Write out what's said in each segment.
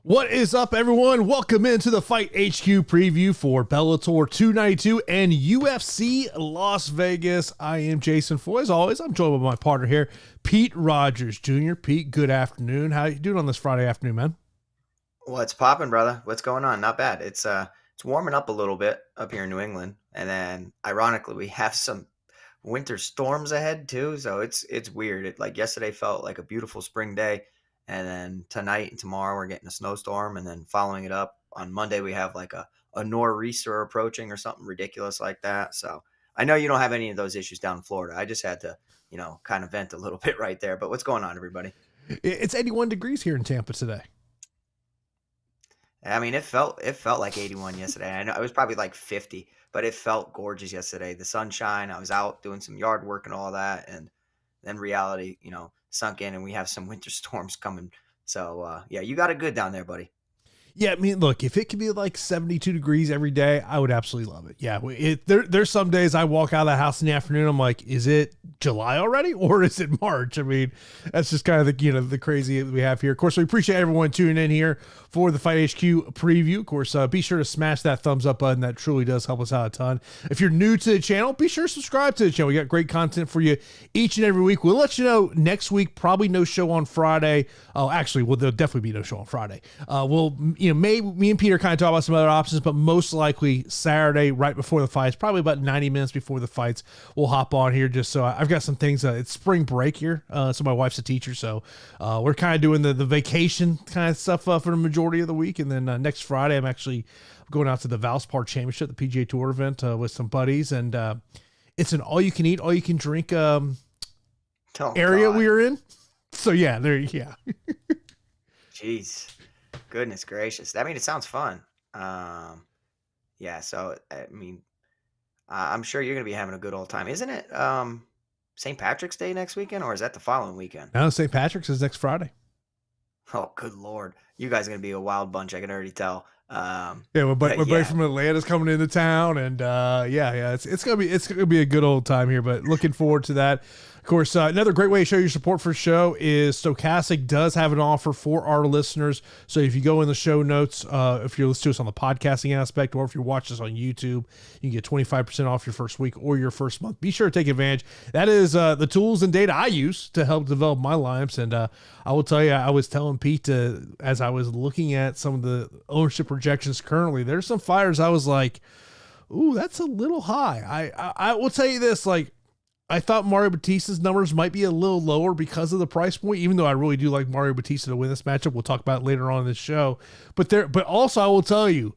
What is up, everyone? Welcome into the Fight HQ preview for Bellator 292 and UFC Las Vegas. I am Jason Floyd. As always, I'm joined by my partner here, Pete Rogers Jr. Pete, good afternoon. How you doing on this Friday afternoon, man? What's popping, brother? What's going on? Not bad. It's warming up a little bit up here in New England, and then ironically, we have some winter storms ahead too. So it's weird. Like yesterday felt like a beautiful spring day, and then tonight and tomorrow we're getting a snowstorm, and then following it up on Monday we have like a nor'easter approaching or something ridiculous like that. So I know you don't have any of those issues down in Florida. I just had to kind of vent a little bit right there. But what's going on, everybody? It's 81 degrees here in Tampa today. I mean, it felt like 81 yesterday. I know it was probably like 50, but it felt gorgeous yesterday. The sunshine, I was out doing some yard work and all that, and then reality, sunk in, and we have some winter storms coming. So, yeah, you got it good down there, buddy. Yeah, I mean, look, if it could be like 72 degrees every day, I would absolutely love it. Yeah, there's some days I walk out of the house in the afternoon, I'm like, is it July already or is it March? I mean, that's just kind of the crazy we have here. Of course, we appreciate everyone tuning in here for the Fight HQ preview. Of course, be sure to smash that thumbs up button. That truly does help us out a ton. If you're new to the channel, be sure to subscribe to the channel. We got great content for you each and every week. We'll let you know next week, probably no show on Friday. Oh, actually, well, there'll definitely be no show on Friday. Maybe me and Peter kind of talk about some other options, but most likely Saturday, right before the fights, probably about 90 minutes before the fights, we'll hop on here just so I've got some things. It's spring break here. So my wife's a teacher. So we're kind of doing the vacation kind of stuff for the majority of the week. And then next Friday, I'm actually going out to the Valspar Championship, the PGA Tour event with some buddies. And it's an all you can eat, all you can drink area God. we are in. So yeah, yeah. Jeez. Goodness gracious. I mean, it sounds fun. Yeah, so, I mean, I'm sure you're going to be having a good old time. Isn't it St. Patrick's Day next weekend, or is that the following weekend? No, St. Patrick's is next Friday. Oh, good Lord. You guys are going to be a wild bunch, I can already tell. Yeah, my buddy from Atlanta's coming into town, and it's gonna be a good old time here. But looking forward to that. Of course, another great way to show your support for the show is Stochastic does have an offer for our listeners. So if you go in the show notes, if you're listening to us on the podcasting aspect, or if you're watching us on YouTube, you can get 25% off your first week or your first month. Be sure to take advantage. That is the tools and data I use to help develop my lineups. And I will tell you, I was telling Pete as I was looking at some of the ownership projections currently, there's some fighters I was like, ooh, that's a little high. I will tell you this, like, I thought Mario Bautista's numbers might be a little lower because of the price point, even though I really do like Mario Bautista to win this matchup. We'll talk about it later on in this show. But also I will tell you,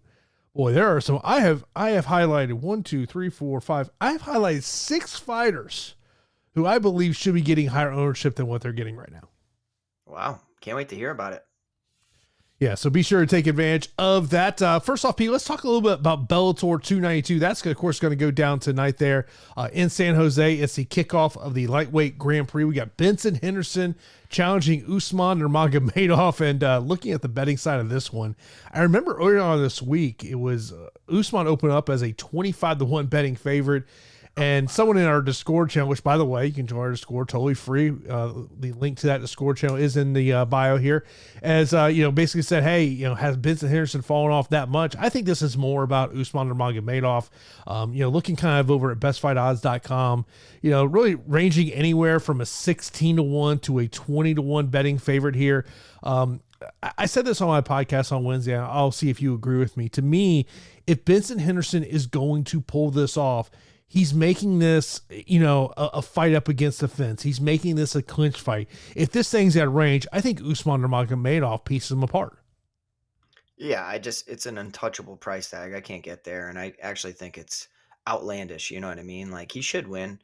boy, there are some I have highlighted 1, 2, 3, 4, 5. I have highlighted 6 fighters who I believe should be getting higher ownership than what they're getting right now. Wow. Can't wait to hear about it. Yeah, so be sure to take advantage of that. First off, Pete, let's talk a little bit about Bellator 292. That's, of course, going to go down tonight there in San Jose. It's the kickoff of the lightweight Grand Prix. We got Benson Henderson challenging Usman Nurmagomedov. And looking at the betting side of this one, I remember earlier on this week, it was Usman opened up as a 25-1 betting favorite. And someone in our Discord channel, which, by the way, you can join our Discord totally free. The link to that Discord channel is in the bio here. As, basically said, hey, has Benson Henderson fallen off that much? I think this is more about Usman Nurmagomedov. Looking kind of over at bestfightodds.com, really ranging anywhere from a 16-1 to a 20-1 betting favorite here. I said this on my podcast on Wednesday. I'll see if you agree with me. To me, if Benson Henderson is going to pull this off, he's making this, a fight up against the fence. He's making this a clinch fight. If this thing's at range, I think Usman Nurmagomedov pieces him apart. Yeah, it's an untouchable price tag. I can't get there, and I actually think it's outlandish. You know what I mean? Like, he should win.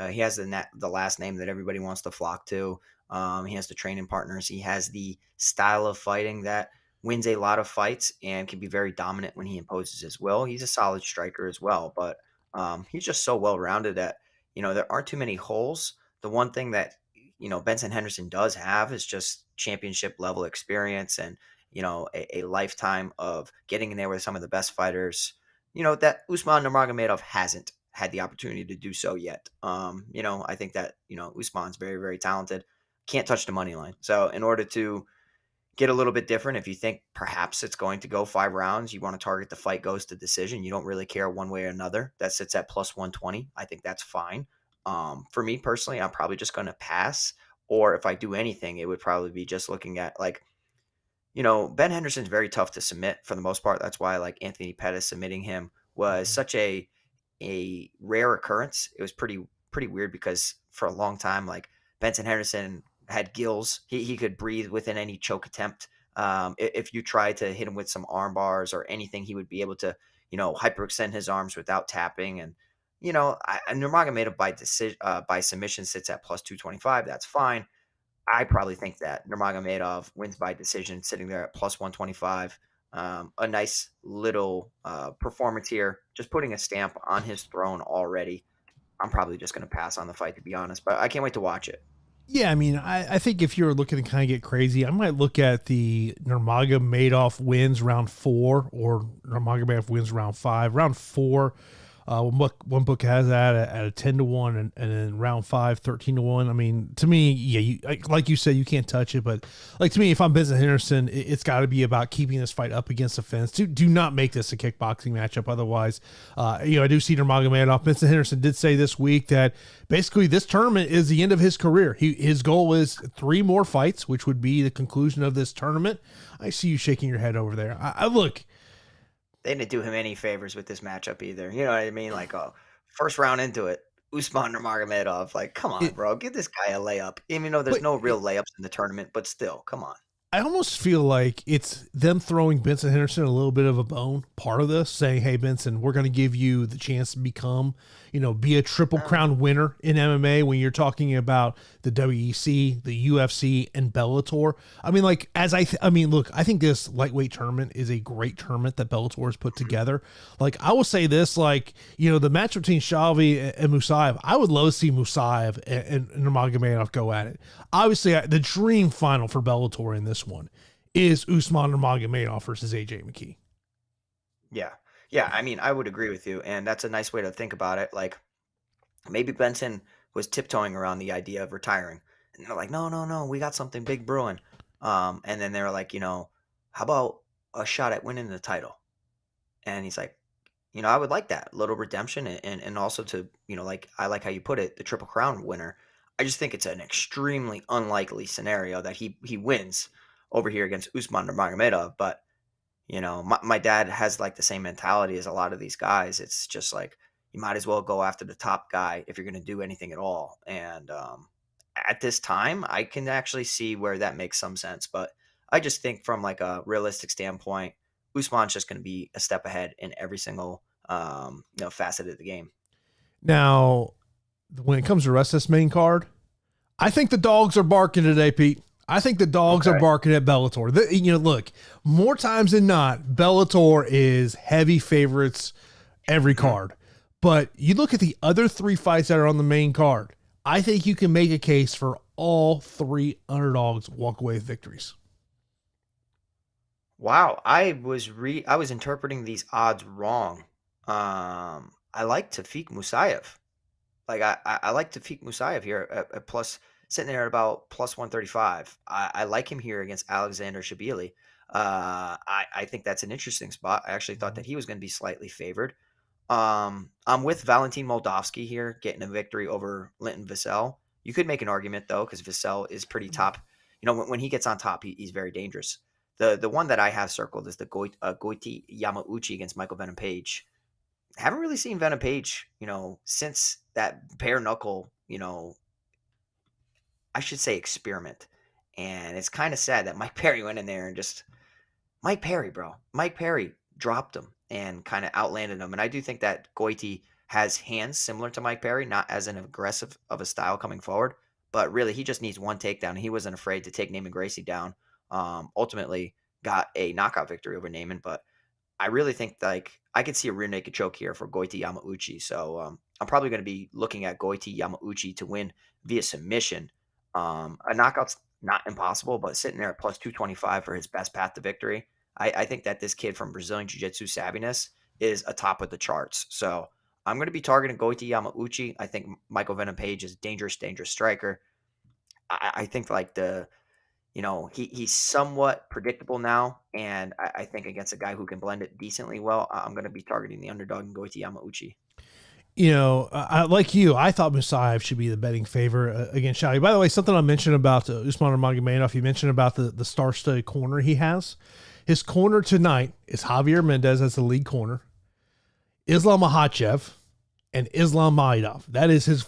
He has the last name that everybody wants to flock to. He has the training partners. He has the style of fighting that wins a lot of fights and can be very dominant when he imposes his will. He's a solid striker as well, but he's just so well-rounded that, there aren't too many holes. The one thing that, Benson Henderson does have is just championship level experience and, a lifetime of getting in there with some of the best fighters, that Usman Nurmagomedov hasn't had the opportunity to do so yet. I think that, Usman's very, very talented. Can't touch the money line. So in order to get a little bit different. If you think perhaps it's going to go 5 rounds, you want to target the fight goes to decision. You don't really care one way or another. That sits at plus 120. I think that's fine. For me personally, I'm probably just going to pass. Or if I do anything, it would probably be just looking at like, Ben Henderson's very tough to submit for the most part. That's why like Anthony Pettis submitting him was Mhm. such a rare occurrence. It was pretty weird because for a long time, like Benson Henderson had gills. He could breathe within any choke attempt. If you tried to hit him with some arm bars or anything, he would be able to, hyperextend his arms without tapping. And Nurmagomedov by submission sits at plus 225. That's fine. I probably think that Nurmagomedov wins by decision, sitting there at plus 125. A nice little performance here, just putting a stamp on his throne already. I'm probably just going to pass on the fight, to be honest, but I can't wait to watch it. Yeah, I mean, I think if you're looking to kind of get crazy, I might look at the Nurmagomedov wins round 4 or Nurmagomedov wins round 5. Round 4, one book has that at a 10-1, and then round 5, 13-1. I mean, to me, yeah, like you said, you can't touch it, but like to me, if I'm Benson Henderson, it's got to be about keeping this fight up against the fence. Do not make this a kickboxing matchup, otherwise, I do see Nurmagomedov. Benson Henderson did say this week that basically this tournament is the end of his career. His goal is 3 more fights, which would be the conclusion of this tournament. I see you shaking your head over there. I look. They didn't do him any favors with this matchup either. You know what I mean? Like, oh, first round into it, Usman Nurmagomedov. Like, come on, It, bro, give this guy a layup. Even though there's but no real layups in the tournament, but still, come on. I almost feel like it's them throwing Benson Henderson a little bit of a bone, part of this, saying, hey, Benson, we're going to give you the chance to become, be a Triple Uh, Crown winner in MMA when you're talking about the WEC, the UFC, and Bellator. I mean, like, look, I think this lightweight tournament is a great tournament that Bellator has put together. Like, I will say this, like, the match between Shalvi and Musayev, I would love to see Musayev and Nurmagomedov go at it. Obviously, the dream final for Bellator in this one is Usman Nurmagomedov versus AJ McKee. yeah. Yeah. I mean, I would agree with you. And that's a nice way to think about it. Like, maybe Benson was tiptoeing around the idea of retiring. And they're like, no, no, no, we got something big brewing. And then they're like, how about a shot at winning the title? And he's like, I would like that little redemption and also to, like I like how you put it, the Triple Crown winner. I just think it's an extremely unlikely scenario that he wins over here against Usman Nurmagomedov. But my dad has like the same mentality as a lot of these guys. It's just like you might as well go after the top guy if you're going to do anything at all. And at this time, I can actually see where that makes some sense. But I just think from like a realistic standpoint, Usman's just going to be a step ahead in every single facet of the game. Now, when it comes to the rest of this main card, I think the dogs are barking today, Pete. I think the dogs are Okay. barking at Bellator. Look, more times than not, Bellator is heavy favorites every Mhm. card. But you look at the other 3 fights that are on the main card, I think you can make a case for all 3 underdogs walk away with victories. Wow, I was interpreting these odds wrong. I like Tafik Musayev. Like I like Tafik Musayev here at plus sitting there at about plus 135. I like him here against Alexander Shabili. I think that's an interesting spot. I actually thought that he was going to be slightly favored. I'm with Valentin Moldavsky here, getting a victory over Linton Vassell. You could make an argument though, because Vassell is pretty top. When he gets on top, he's very dangerous. The one that I have circled is the Goiti Yamauchi against Michael Venom Page. Haven't really seen Venom Page, since that bare knuckle, I should say experiment. And it's kind of sad that Mike Perry went in there and just Mike Perry, bro. Mike Perry dropped him and kind of outlanded him. And I do think that Goiti has hands similar to Mike Perry, not as an aggressive of a style coming forward, but really he just needs one takedown. He wasn't afraid to take Naaman Gracie down. Ultimately got a knockout victory over Naaman, but I really think like I could see a rear naked choke here for Goiti Yamauchi. So I'm probably going to be looking at Goiti Yamauchi to win via submission. A knockout's not impossible, but sitting there at plus 225 for his best path to victory. I think that this kid from Brazilian Jiu-Jitsu savviness is atop of the charts. So I'm going to be targeting Goiti Yamauchi. I think Michael Venom Page is dangerous, dangerous striker. I think like he's somewhat predictable now, and I think against a guy who can blend it decently well, I'm going to be targeting the underdog and Goiti Yamauchi. Like you, I thought Musayev should be the betting favor against Shally. By the way, something I mentioned about Usman Nurmagomedov, you mentioned about the star-studded corner he has. His corner tonight is Javier Mendez as the lead corner, Islam Makhachev, and Islam Maidov. That is his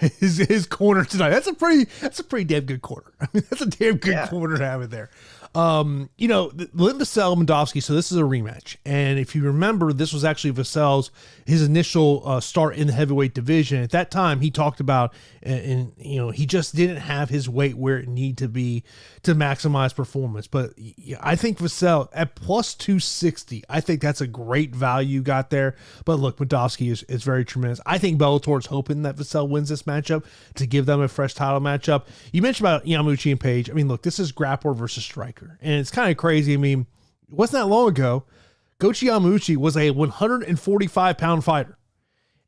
his corner tonight. That's a pretty damn good corner. I mean, that's a damn good corner to have it there. Lynn Vassell Mendovsky. So this is a rematch, and if you remember, this was actually Vassell's his initial start in the heavyweight division. At that time, he talked about, and he just didn't have his weight where it needed to be to maximize performance. But I think Vassell at plus 260, I think that's a great value you got there. But look, Mendovsky is very tremendous. I think Bellator's hoping that Vassell wins this matchup to give them a fresh title matchup. You mentioned about Yamauchi and Page. I mean, look, this is grappler versus striker. And it's kind of crazy. I mean, it wasn't that long ago, Goiti Yamauchi was a 145-pound fighter.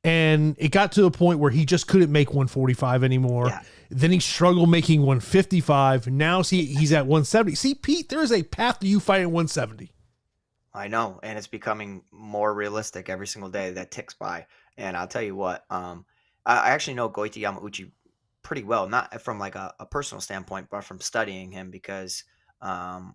And it got to a point where he just couldn't make 145 anymore. Yeah. Then he struggled making 155. Now he's at 170. See, Pete, there is a path to you fighting 170. I know, and it's becoming more realistic every single day that ticks by. And I'll tell you what, I actually know Goiti Yamauchi pretty well, not from like a personal standpoint, but from studying him because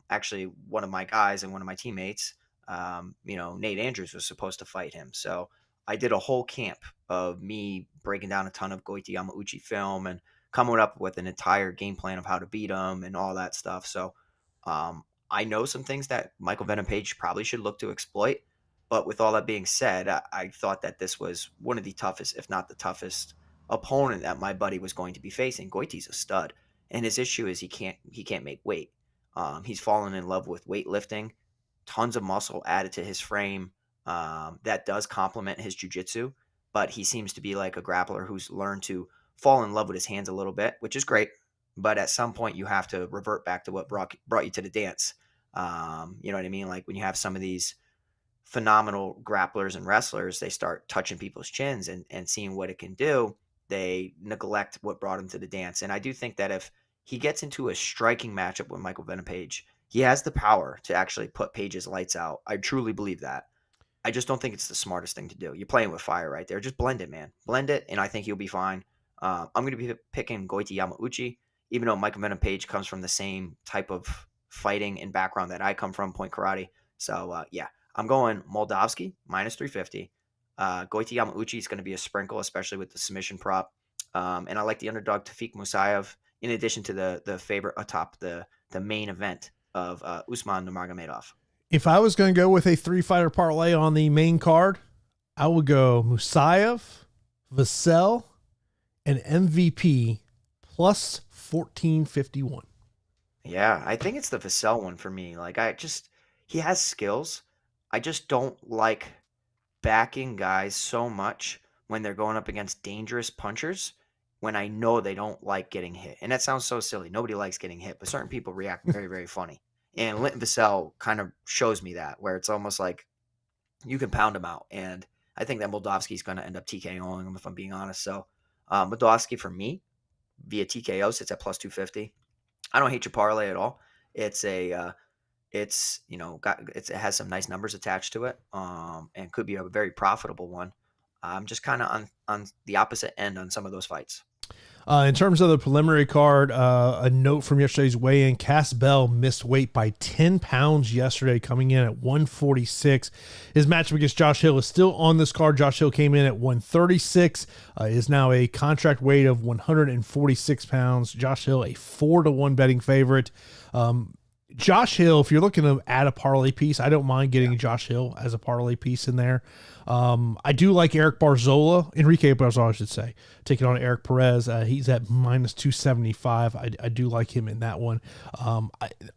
actually one of my guys and one of my teammates, Nate Andrews was supposed to fight him. So I did a whole camp of me breaking down a ton of Goiti Yamauchi film and coming up with an entire game plan of how to beat him and all that stuff. So I know some things that Michael Venom Page probably should look to exploit. But with all that being said, I thought that this was one of the toughest, if not the toughest, opponent that my buddy was going to be facing. Goiti's a stud, and his issue is he can't make weight. He's fallen in love with weightlifting, tons of muscle added to his frame. That does complement his jiu-jitsu, but he seems to be like a grappler who's learned to fall in love with his hands a little bit, which is great. But at some point, you have to revert back to what brought you to the dance. You know what I mean? Like when you have some of these phenomenal grapplers and wrestlers, they start touching people's chins and seeing what it can do. They neglect what brought him to the dance. And I do think that if he gets into a striking matchup with Michael Venom Page, he has the power to actually put Page's lights out. I truly believe that. I just don't think it's the smartest thing to do. You're playing with fire right there. Just blend it, man. Blend it, and I think you'll be fine. I'm going to be picking Goiti Yamauchi, even though Michael Venom Page comes from the same type of fighting and background that I come from, point karate. So, I'm going Moldavsky, minus 350. Goiti Yamauchi is going to be a sprinkle, especially with the submission prop. And I like the underdog Tafik Musayev, in addition to the favorite atop the main event of Usman Nurmagomedov. If I was going to go with a 3-fighter parlay on the main card, I would go Musayev, Vassell, and MVP plus 1451. Yeah, I think it's the Vassell one for me. Like he has skills. I just don't like backing guys so much when they're going up against dangerous punchers when I know they don't like getting hit. And that sounds so silly. Nobody likes getting hit, but certain people react very, very funny. And Linton Vassell kind of shows me that, where it's almost like you can pound him out. And I think that Moldavsky's going to end up TKOing him, if I'm being honest. So Moldavsky for me, via TKO, sits at plus 250. I don't hate your parlay at all. It has some nice numbers attached to it, and could be a very profitable one. I'm just kind of on the opposite end on some of those fights. In terms of the preliminary card, a note from yesterday's weigh-in, Cass Bell missed weight by 10 pounds yesterday, coming in at 146. His matchup against Josh Hill is still on this card. Josh Hill came in at 136, is now a contract weight of 146 pounds. Josh Hill, a 4-1 betting favorite. Josh Hill, if you're looking to add a parlay piece, I don't mind getting Josh Hill as a parlay piece in there. I do like Enrique Barzola, I should say, taking on Eric Perez. He's at minus 275. I do like him in that one.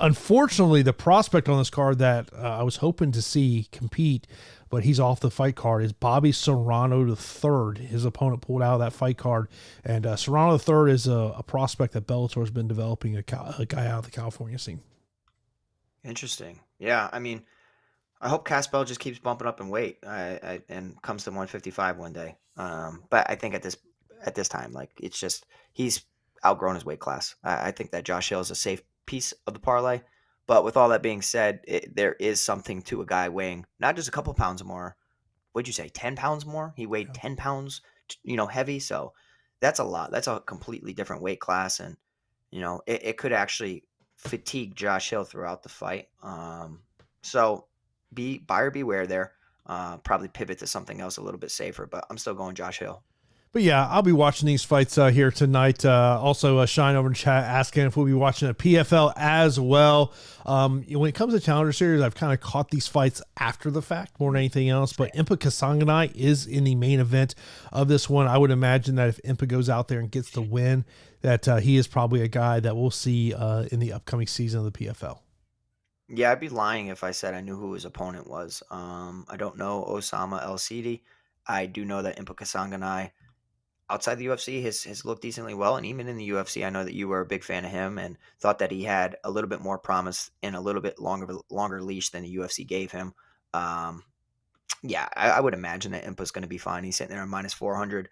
Unfortunately, the prospect on this card that I was hoping to see compete, but he's off the fight card, is Bobby Serrano III. His opponent pulled out of that fight card. And Serrano III is a prospect that Bellator has been developing, a guy out of the California scene. Interesting. Yeah, I mean, I hope Cass Bell just keeps bumping up in weight and comes to 155 one day. But I think at this time, like, it's just he's outgrown his weight class. I think that Josh Hill is a safe piece of the parlay. But with all that being said, there is something to a guy weighing not just a couple pounds more. What'd you say? 10 pounds more? He weighed 10 pounds, heavy. So that's a lot. That's a completely different weight class. And, it could actually fatigue Josh Hill throughout the fight. So buyer beware there. Probably pivot to something else a little bit safer, but I'm still going Josh Hill. But yeah, I'll be watching these fights here tonight. Also, Shine over in chat asking if we'll be watching a PFL as well. When it comes to Challenger Series, I've kind of caught these fights after the fact more than anything else. But Impa Kasanganay is in the main event of this one. I would imagine that if Impa goes out there and gets the win, that he is probably a guy that we'll see in the upcoming season of the PFL. Yeah, I'd be lying if I said I knew who his opponent was. I don't know Osama El Sidi. I do know that Impa Kasanganay, outside the UFC, has looked decently well. And even in the UFC, I know that you were a big fan of him and thought that he had a little bit more promise and a little bit longer leash than the UFC gave him. Yeah, I would imagine that Impa's going to be fine. He's sitting there at minus 400,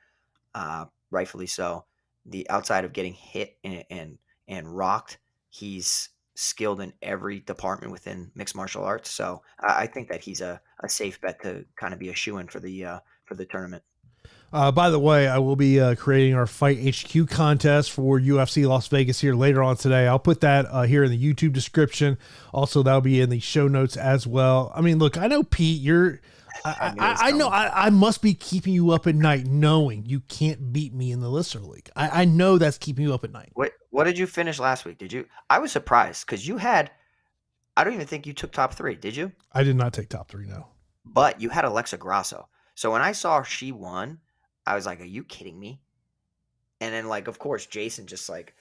rightfully so. The outside of getting hit and rocked, he's skilled in every department within mixed martial arts. So I think that he's a safe bet to kind of be a shoo-in for the tournament. By the way, I will be creating our Fight HQ contest for UFC Las Vegas here later on today. I'll put that here in the YouTube description. Also, that'll be in the show notes as well. I mean, look, I know, Pete, I know I must be keeping you up at night knowing you can't beat me in the Listener League. I know that's keeping you up at night. What did you finish last week? Did you? I was surprised because I don't even think you took top 3. Did you? I did not take top 3, no. But you had Alexa Grasso. So when I saw she won, I was like, are you kidding me? And then, of course, Jason just like,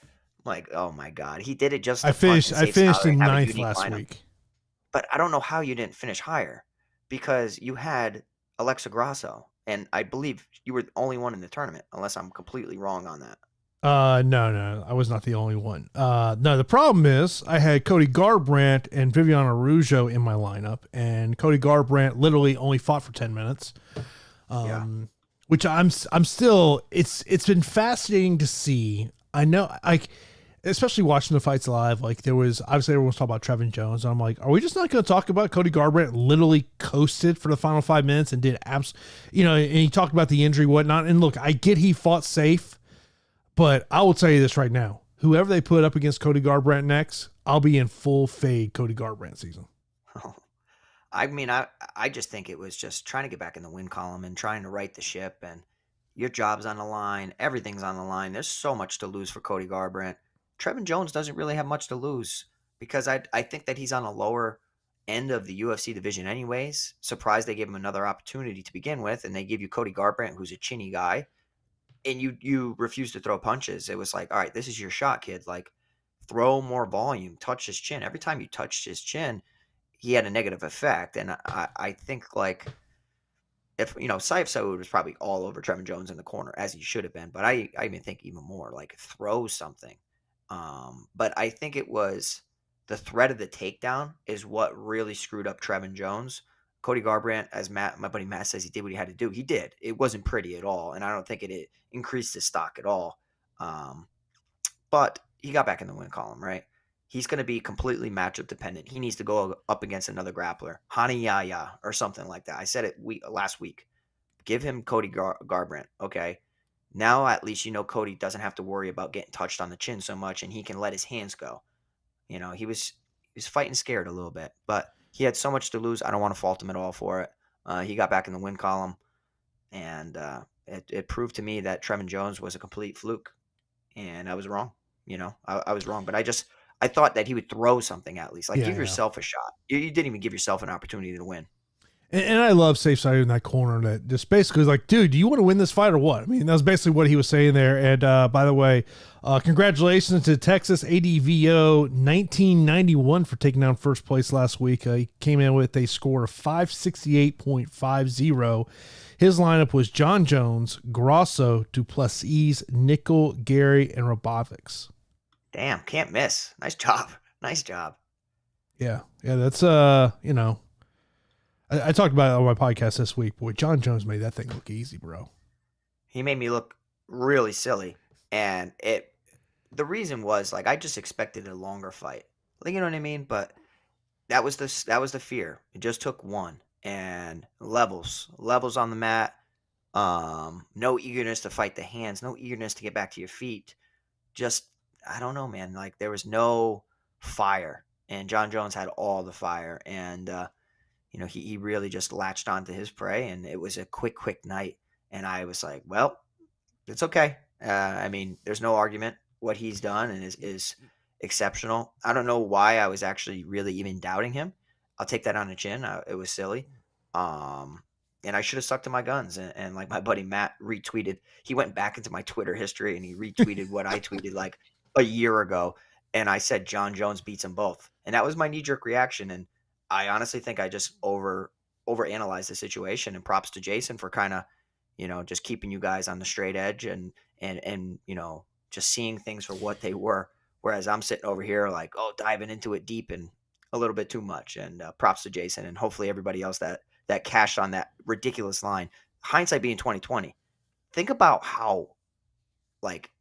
oh my God. He did it just. I finished in 9th last week. But I don't know how you didn't finish higher because you had Alexa Grasso. And I believe you were the only one in the tournament, unless I'm completely wrong on that. No, I was not the only one. No, the problem is I had Cody Garbrandt and Viviane Araújo in my lineup, and Cody Garbrandt literally only fought for 10 minutes. Which I'm still, it's been fascinating to see. I know, especially watching the fights live, there was, obviously everyone's talking about Trevin Jones. And I'm like, are we just not going to talk about Cody Garbrandt literally coasted for the final 5 minutes and did and he talked about the injury, whatnot. And look, I get he fought safe, but I will tell you this right now, whoever they put up against Cody Garbrandt next, I'll be in full fade Cody Garbrandt season. I mean, I just think it was just trying to get back in the win column and trying to right the ship, and your job's on the line. Everything's on the line. There's so much to lose for Cody Garbrandt. Trevin Jones doesn't really have much to lose because I think that he's on a lower end of the UFC division anyways. Surprised they gave him another opportunity to begin with, and they give you Cody Garbrandt, who's a chinny guy, and you refuse to throw punches. It was like, all right, this is your shot, kid. Throw more volume, touch his chin. Every time you touched his chin, he had a negative effect. And I think if, Saif Saud was probably all over Trevin Jones in the corner as he should have been, but I even think even more throw something. But I think it was the threat of the takedown is what really screwed up Trevin Jones. Cody Garbrandt, as my buddy Matt says, he did what he had to do. He did. It wasn't pretty at all. And I don't think it increased his stock at all. But he got back in the win column, right? He's going to be completely matchup dependent. He needs to go up against another grappler, Hani Yahya or something like that. I said it last week. Give him Cody Garbrandt, okay? Now at least Cody doesn't have to worry about getting touched on the chin so much, and he can let his hands go. He was fighting scared a little bit, but he had so much to lose. I don't want to fault him at all for it. He got back in the win column, and it proved to me that Trevin Jones was a complete fluke, and I was wrong. I was wrong, but I thought that he would throw something at least. Give yourself a shot. You didn't even give yourself an opportunity to win. And I love Safe Side in that corner that just basically was like, dude, do you want to win this fight or what? I mean, that was basically what he was saying there. And by the way, congratulations to Texas ADVO 1991 for taking down first place last week. He came in with a score of 568.50. His lineup was John Jones, Grasso, Duplessis, Nickel, Gary, and Robovics. Damn, can't miss. Nice job. Nice job. Yeah, that's I talked about it on my podcast this week. Boy, John Jones made that thing look easy, bro. He made me look really silly, and it the reason was like I just expected a longer fight. Like you know what I mean? But that was the fear. It just took one and levels on the mat. No eagerness to fight the hands, no eagerness to get back to your feet. Just I don't know, man. Like there was no fire, and John Jones had all the fire, and he really just latched onto his prey, and it was a quick night. And I was like, well, it's okay. I mean, there's no argument. What he's done and is exceptional. I don't know why I was actually really even doubting him. I'll take that on the chin. It was silly. Um, and I should have stuck to my guns. And like my buddy Matt retweeted, he went back into my Twitter history and he retweeted what I tweeted like a year ago. And I said John Jones beats them both. And that was my knee jerk reaction. And I honestly think I just overanalyzed the situation. And props to Jason for kind of just keeping you guys on the straight edge and just seeing things for what they were. Whereas I'm sitting over here like, oh, diving into it deep and a little bit too much. And props to Jason and hopefully everybody else that cashed on that ridiculous line. Hindsight being 2020. Think about how like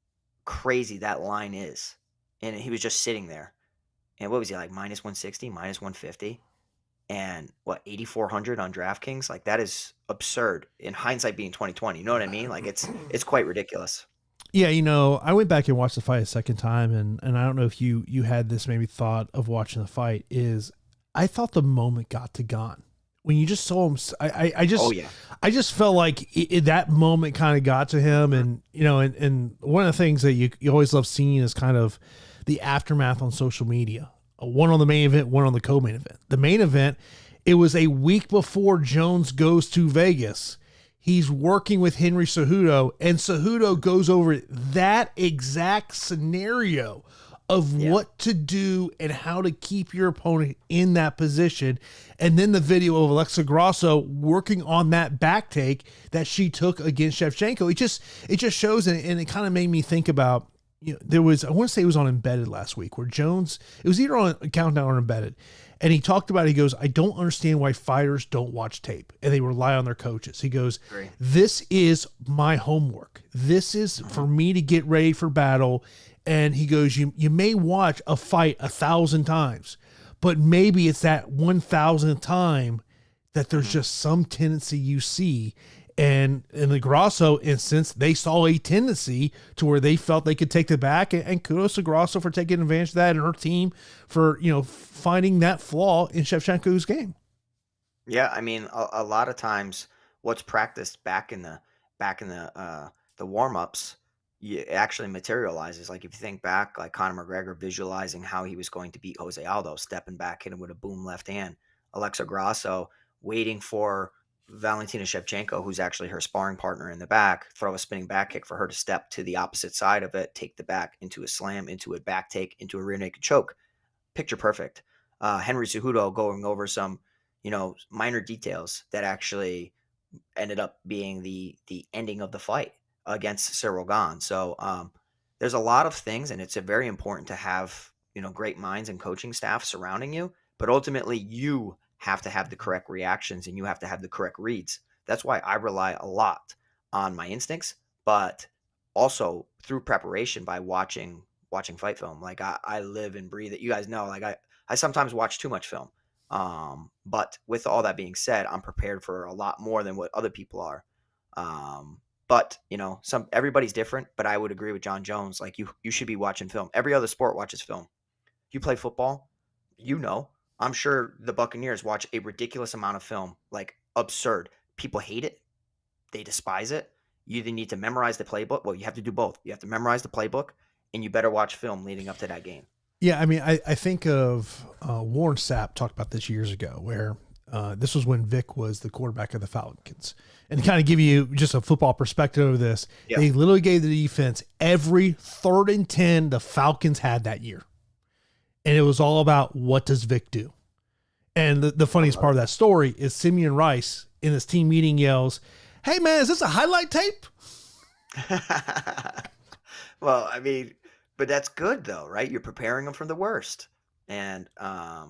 crazy that line is. And he was just sitting there. And what was he like? Minus 160, minus 150 and what 8400 on DraftKings, like that is absurd in hindsight being 2020. You know what I mean? Like it's quite ridiculous. Yeah, I went back and watched the fight a second time, and I don't know if you had this maybe thought of watching the fight. Is I thought the moment got to Gane when you just saw him. I just Oh yeah. I just felt like that moment kind of got to him, and and one of the things that you always love seeing is kind of the aftermath on social media. One on the main event, one on the co-main event. The main event, it was a week before Jones goes to Vegas. He's working with Henry Cejudo, and Cejudo goes over that exact scenario of what to do and how to keep your opponent in that position. And then the video of Alexa Grasso working on that back take that she took against Shevchenko. It just shows, and it kind of made me think about, there was, I want to say it was on Embedded last week where Jones, it was either on Countdown or Embedded. And he talked about, he goes, I don't understand why fighters don't watch tape and they rely on their coaches. He goes, this is my homework. This is for me to get ready for battle. And he goes, you may watch a fight 1,000 times, but maybe it's that 1,000th time that there's just some tendency you see. And in the Grasso instance, they saw a tendency to where they felt they could take the back, and kudos to Grasso for taking advantage of that and her team for, finding that flaw in Shevchenko's game. Yeah, I mean, a lot of times what's practiced back in the warm-ups, it actually materializes. Like if you think back, like Conor McGregor visualizing how he was going to beat Jose Aldo, stepping back, hitting with a boom left hand. Alexa Grasso waiting for Valentina Shevchenko, who's actually her sparring partner in the back, throw a spinning back kick for her to step to the opposite side of it, take the back into a slam, into a back take, into a rear naked choke. Picture perfect. Henry Cejudo going over some, minor details that actually ended up being the ending of the fight against Cyril Gane. So there's a lot of things, and it's very important to have great minds and coaching staff surrounding you. But ultimately, you have to have the correct reactions and you have to have the correct reads. That's why I rely a lot on my instincts, but also through preparation by watching fight film. Like I live and breathe it. You guys know, like I sometimes watch too much film. But with all that being said, I'm prepared for a lot more than what other people are. But everybody's different, but I would agree with John Jones. Like you should be watching film. Every other sport watches film. You play football, I'm sure the Buccaneers watch a ridiculous amount of film, like absurd. People hate it. They despise it. You either need to memorize the playbook. Well, you have to do both. You have to memorize the playbook, and you better watch film leading up to that game. Yeah, I mean, I think of Warren Sapp talked about this years ago, where this was when Vic was the quarterback of the Falcons. And to kind of give you just a football perspective of this, they literally gave the defense every 3rd and 10 the Falcons had that year. And it was all about, what does Vic do? And the funniest part of that story is Simeon Rice in his team meeting yells, hey man, is this a highlight tape? Well, I mean, but that's good though, right? You're preparing them for the worst. And I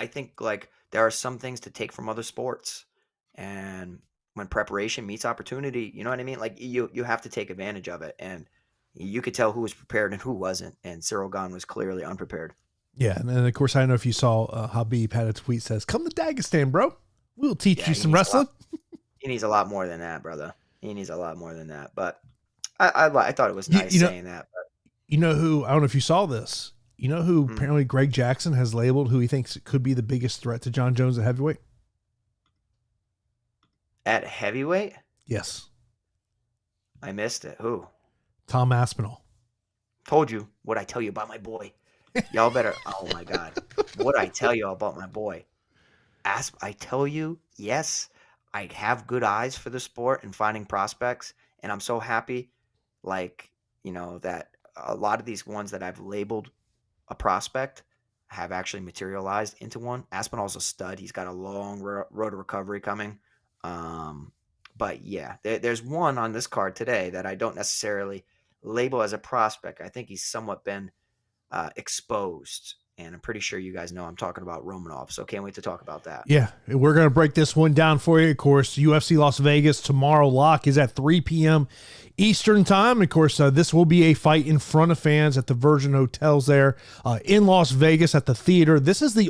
think like there are some things to take from other sports. And when preparation meets opportunity, you know what I mean? Like you have to take advantage of it. And you could tell who was prepared and who wasn't. And Cyril Gane was clearly unprepared. Yeah, and then of course I don't know if you saw Habib had a tweet says, "Come to Dagestan, bro. We'll teach you some wrestling." He needs a lot more than that, brother. He needs a lot more than that. But I thought it was nice saying that. But. You know who? I don't know if you saw this. You know who apparently Greg Jackson has labeled who he thinks could be the biggest threat to John Jones at heavyweight? At heavyweight? Yes. I missed it. Who? Tom Aspinall. Told you what I tell you about my boy. Y'all better. Oh my God. What I tell you about my boy. I tell you, yes, I have good eyes for the sport and finding prospects. And I'm so happy, like, that a lot of these ones that I've labeled a prospect have actually materialized into one. Aspinall's a stud. He's got a long road to recovery coming. But yeah, there's one on this card today that I don't necessarily label as a prospect. I think he's somewhat been exposed, and I'm pretty sure you guys know I'm talking about Romanov, so can't wait to talk about that. Yeah, we're going to break this one down for you. Of course, UFC Las Vegas tomorrow lock is at 3 p.m. Eastern time. Of course, this will be a fight in front of fans at the Virgin Hotels there in Las Vegas at the theater. This is the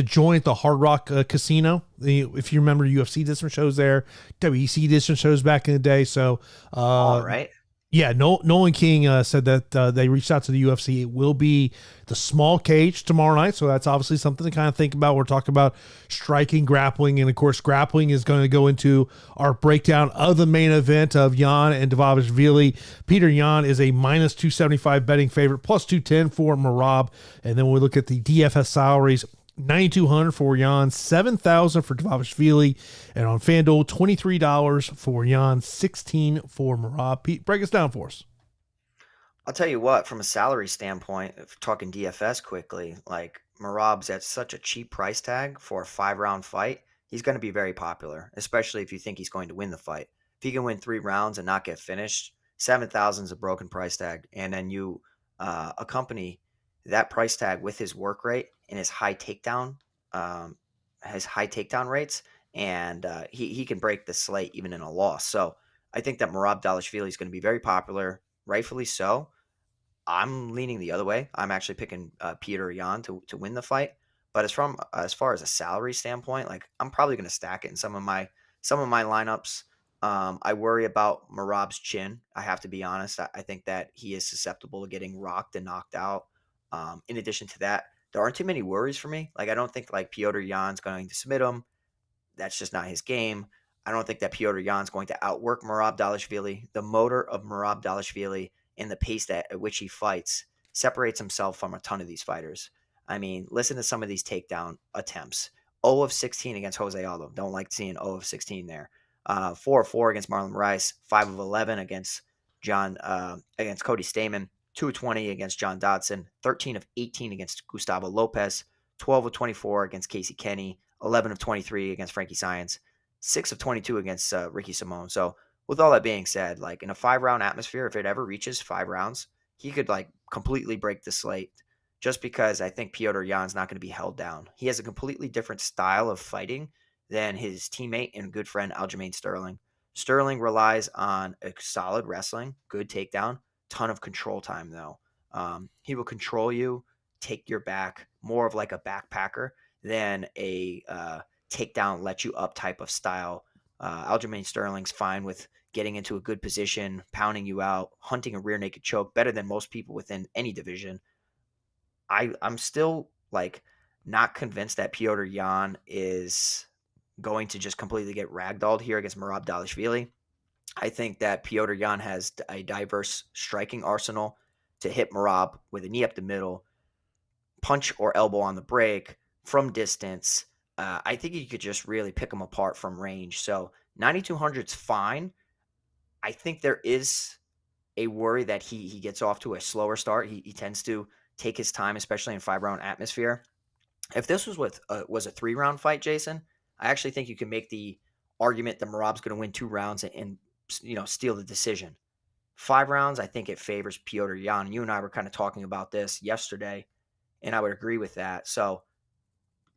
joint, the Hard Rock Casino. If you remember, UFC did some shows there. WEC did some shows back in the day. So, all right. Yeah, Nolan King said that they reached out to the UFC. It will be the small cage tomorrow night, so that's obviously something to kind of think about. We're talking about striking, grappling, and of course, grappling is going to go into our breakdown of the main event of Jan and Dvalishvili. Petr Yan is a minus 275 betting favorite, plus 210 for Merab. And then when we look at the DFS salaries, $9,200 for Jan, $7,000 for Dvalishvili, and on FanDuel, $23 for Jan, $16 for Merab. Pete, break us down for us. I'll tell you what, from a salary standpoint, if talking DFS quickly, like Merab's at such a cheap price tag for a 5-round fight, he's going to be very popular, especially if you think he's going to win the fight. If he can win 3 rounds and not get finished, 7,000 is a broken price tag, and then you accompany that price tag with his work rate and his high takedown rates, and he can break the slate even in a loss. So I think that Merab Dvalishvili is going to be very popular, rightfully so. I'm leaning the other way. I'm actually picking Petr Yan to win the fight. But as far as a salary standpoint, like I'm probably going to stack it in some of my lineups. I worry about Merab's chin. I have to be honest. I think that he is susceptible to getting rocked and knocked out. In addition to that, there aren't too many worries for me. Like I don't think like Petr Yan's going to submit him. That's just not his game. I don't think that Petr Yan's going to outwork Merab Dvalishvili. The motor of Merab Dvalishvili and the pace at which he fights separates himself from a ton of these fighters. I mean, listen to some of these takedown attempts. 0 of 16 against Jose Aldo. Don't like seeing 0 of 16 there. 4 of 4 against Marlon Moraes. 5 of 11 against Cody Stamann. 2 of 20 against John Dodson. 13 of 18 against Gustavo Lopez. 12 of 24 against Casey Kenny. 11 of 23 against Frankie Saenz. 6 of 22 against Ricky Simon. So with all that being said, like in a 5-round atmosphere, if it ever reaches 5 rounds, he could like completely break the slate just because I think Petr Yan's not going to be held down. He has a completely different style of fighting than his teammate and good friend Aljamain Sterling. Sterling relies on a solid wrestling, good takedown, ton of control time though. He will control you, take your back, more of like a backpacker than a takedown, let you up type of style. Aljamain Sterling's fine with getting into a good position, pounding you out, hunting a rear naked choke, better than most people within any division. I'm still like not convinced that Petr Yan is going to just completely get ragdolled here against Merab Dvalishvili. I think that Petr Yan has a diverse striking arsenal to hit Merab with a knee up the middle, punch or elbow on the break from distance. I think you could just really pick him apart from range. So 9,200 is fine. I think there is a worry that he gets off to a slower start. He tends to take his time, especially in 5-round atmosphere. If this was a 3-round fight, Jason, I actually think you can make the argument that Merab's going to win 2 rounds and steal the decision. 5 rounds, I think it favors Petr Yan. You and I were kind of talking about this yesterday, and I would agree with that. So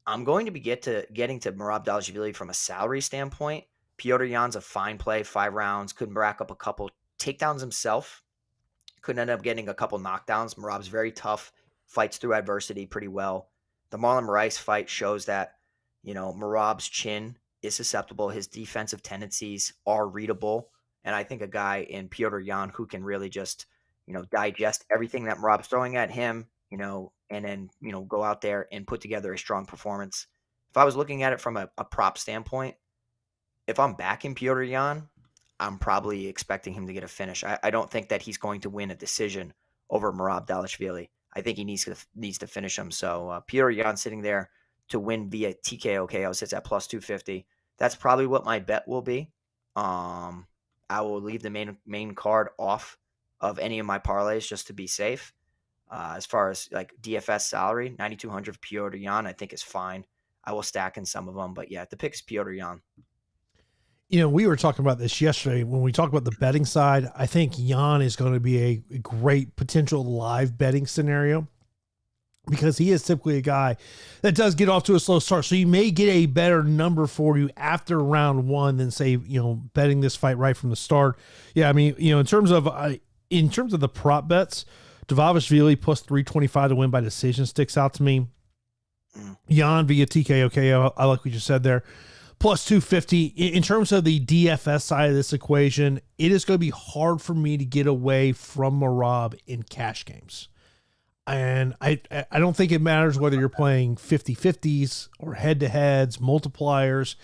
I'm going to be getting to Merab Dvalishvili from a salary standpoint. Petr Yan's a fine play, 5 rounds, could rack up a couple takedowns himself, Could end up getting a couple knockdowns. Merab's very tough, fights through adversity pretty well. The Marlon Moraes fight shows that, Merab's chin is susceptible. His defensive tendencies are readable. And I think a guy in Petr Yan who can really just, digest everything that Merab's throwing at him, and then, go out there and put together a strong performance. If I was looking at it from a prop standpoint, if I'm backing Petr Yan, I'm probably expecting him to get a finish. I don't think that he's going to win a decision over Merab Dvalishvili. I think he needs to finish him. So Petr Yan sitting there to win via TKO KO sits at plus 250. That's probably what my bet will be. I will leave the main card off of any of my parlays just to be safe. As far as like DFS salary, 9,200 Petr Yan I think is fine. I will stack in some of them, but yeah, the pick is Petr Yan. We were talking about this yesterday when we talk about the betting side. I think Yan is going to be a great potential live betting scenario because he is typically a guy that does get off to a slow start. So you may get a better number for you after round one than say, betting this fight right from the start. Yeah. I mean, in terms of the prop bets, Dvalishvili plus 325 to win by decision sticks out to me. Yan via TKO KO. I like what you said there. Plus 250. In terms of the DFS side of this equation, it is going to be hard for me to get away from Merab in cash games. And I don't think it matters whether you're playing 50-50s or head-to-heads, multipliers,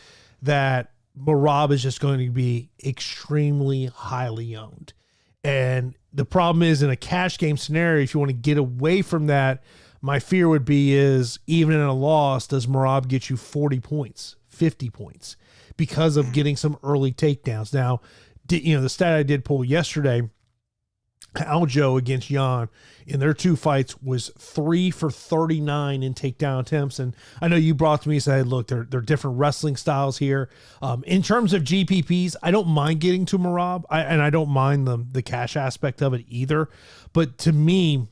that Merab is just going to be extremely highly owned. And the problem is in a cash game scenario, if you want to get away from that, my fear would be is even in a loss, does Merab get you 40 points? 50 points because of getting some early takedowns. Now, the stat I did pull yesterday, Aljo against Yan in their two fights was 3 for 39 in takedown attempts. And I know you brought to me and said, look, they're different wrestling styles here. In terms of GPPs, I don't mind getting to Merab, and I don't mind the cash aspect of it either. But to me,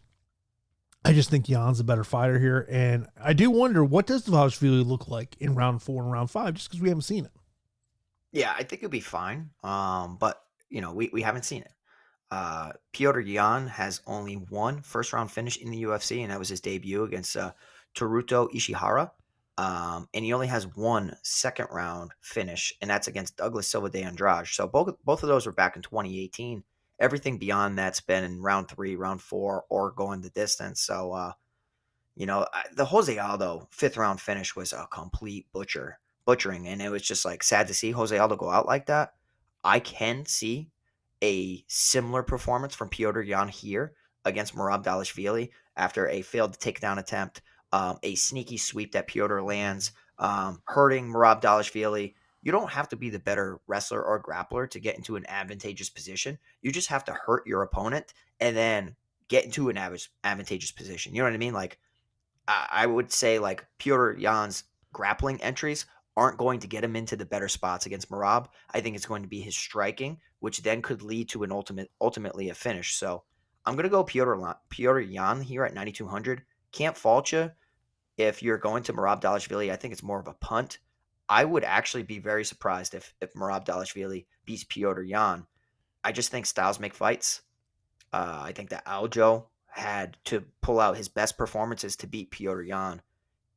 I just think Jan's a better fighter here. And I do wonder, what does Dvalishvili look like in round 4 and round 5, just because we haven't seen it. Yeah, I think it'll be fine. But we haven't seen it. Petr Yan has only one first round finish in the UFC, and that was his debut against Teruto Ishihara. And he only has one second round finish, and that's against Douglas Silva de Andrade. So both of those were back in 2018. Everything beyond that's been in round 3, round 4, or going the distance. So, the Jose Aldo 5th round finish was a complete butchering. And it was just like sad to see Jose Aldo go out like that. I can see a similar performance from Petr Yan here against Merab Dvalishvili after a failed takedown attempt, a sneaky sweep that Petr lands, hurting Merab Dvalishvili. You don't have to be the better wrestler or grappler to get into an advantageous position. You just have to hurt your opponent and then get into an advantageous position. You know what I mean? Like, I would say like Petr Yan's grappling entries aren't going to get him into the better spots against Merab. I think it's going to be his striking, which then could lead to an ultimately a finish. So I'm going to go Petr Yan here at 9,200. Can't fault you if you're going to Merab Dvalishvili. I think it's more of a punt. I would actually be very surprised if Merab Dvalishvili beats Petr Yan. I just think styles make fights. I think that Aljo had to pull out his best performances to beat Petr Yan.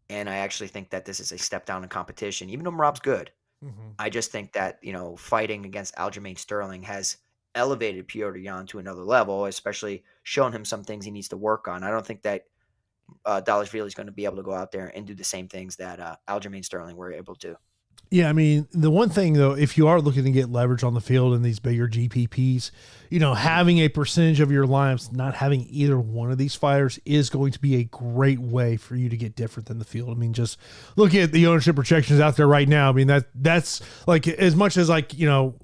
And I actually think that this is a step down in competition, even though Merab's good. Mm-hmm. I just think that, fighting against Aljamain Sterling has elevated Petr Yan to another level, especially showing him some things he needs to work on. I don't think that Dvalishvili is going to be able to go out there and do the same things that Aljamain Sterling were able to. Yeah, I mean, the one thing, though, if you are looking to get leverage on the field in these bigger GPPs, having a percentage of your lineups, not having either one of these fighters is going to be a great way for you to get different than the field. I mean, just looking at the ownership projections out there right now, I mean, that's like, as much as like,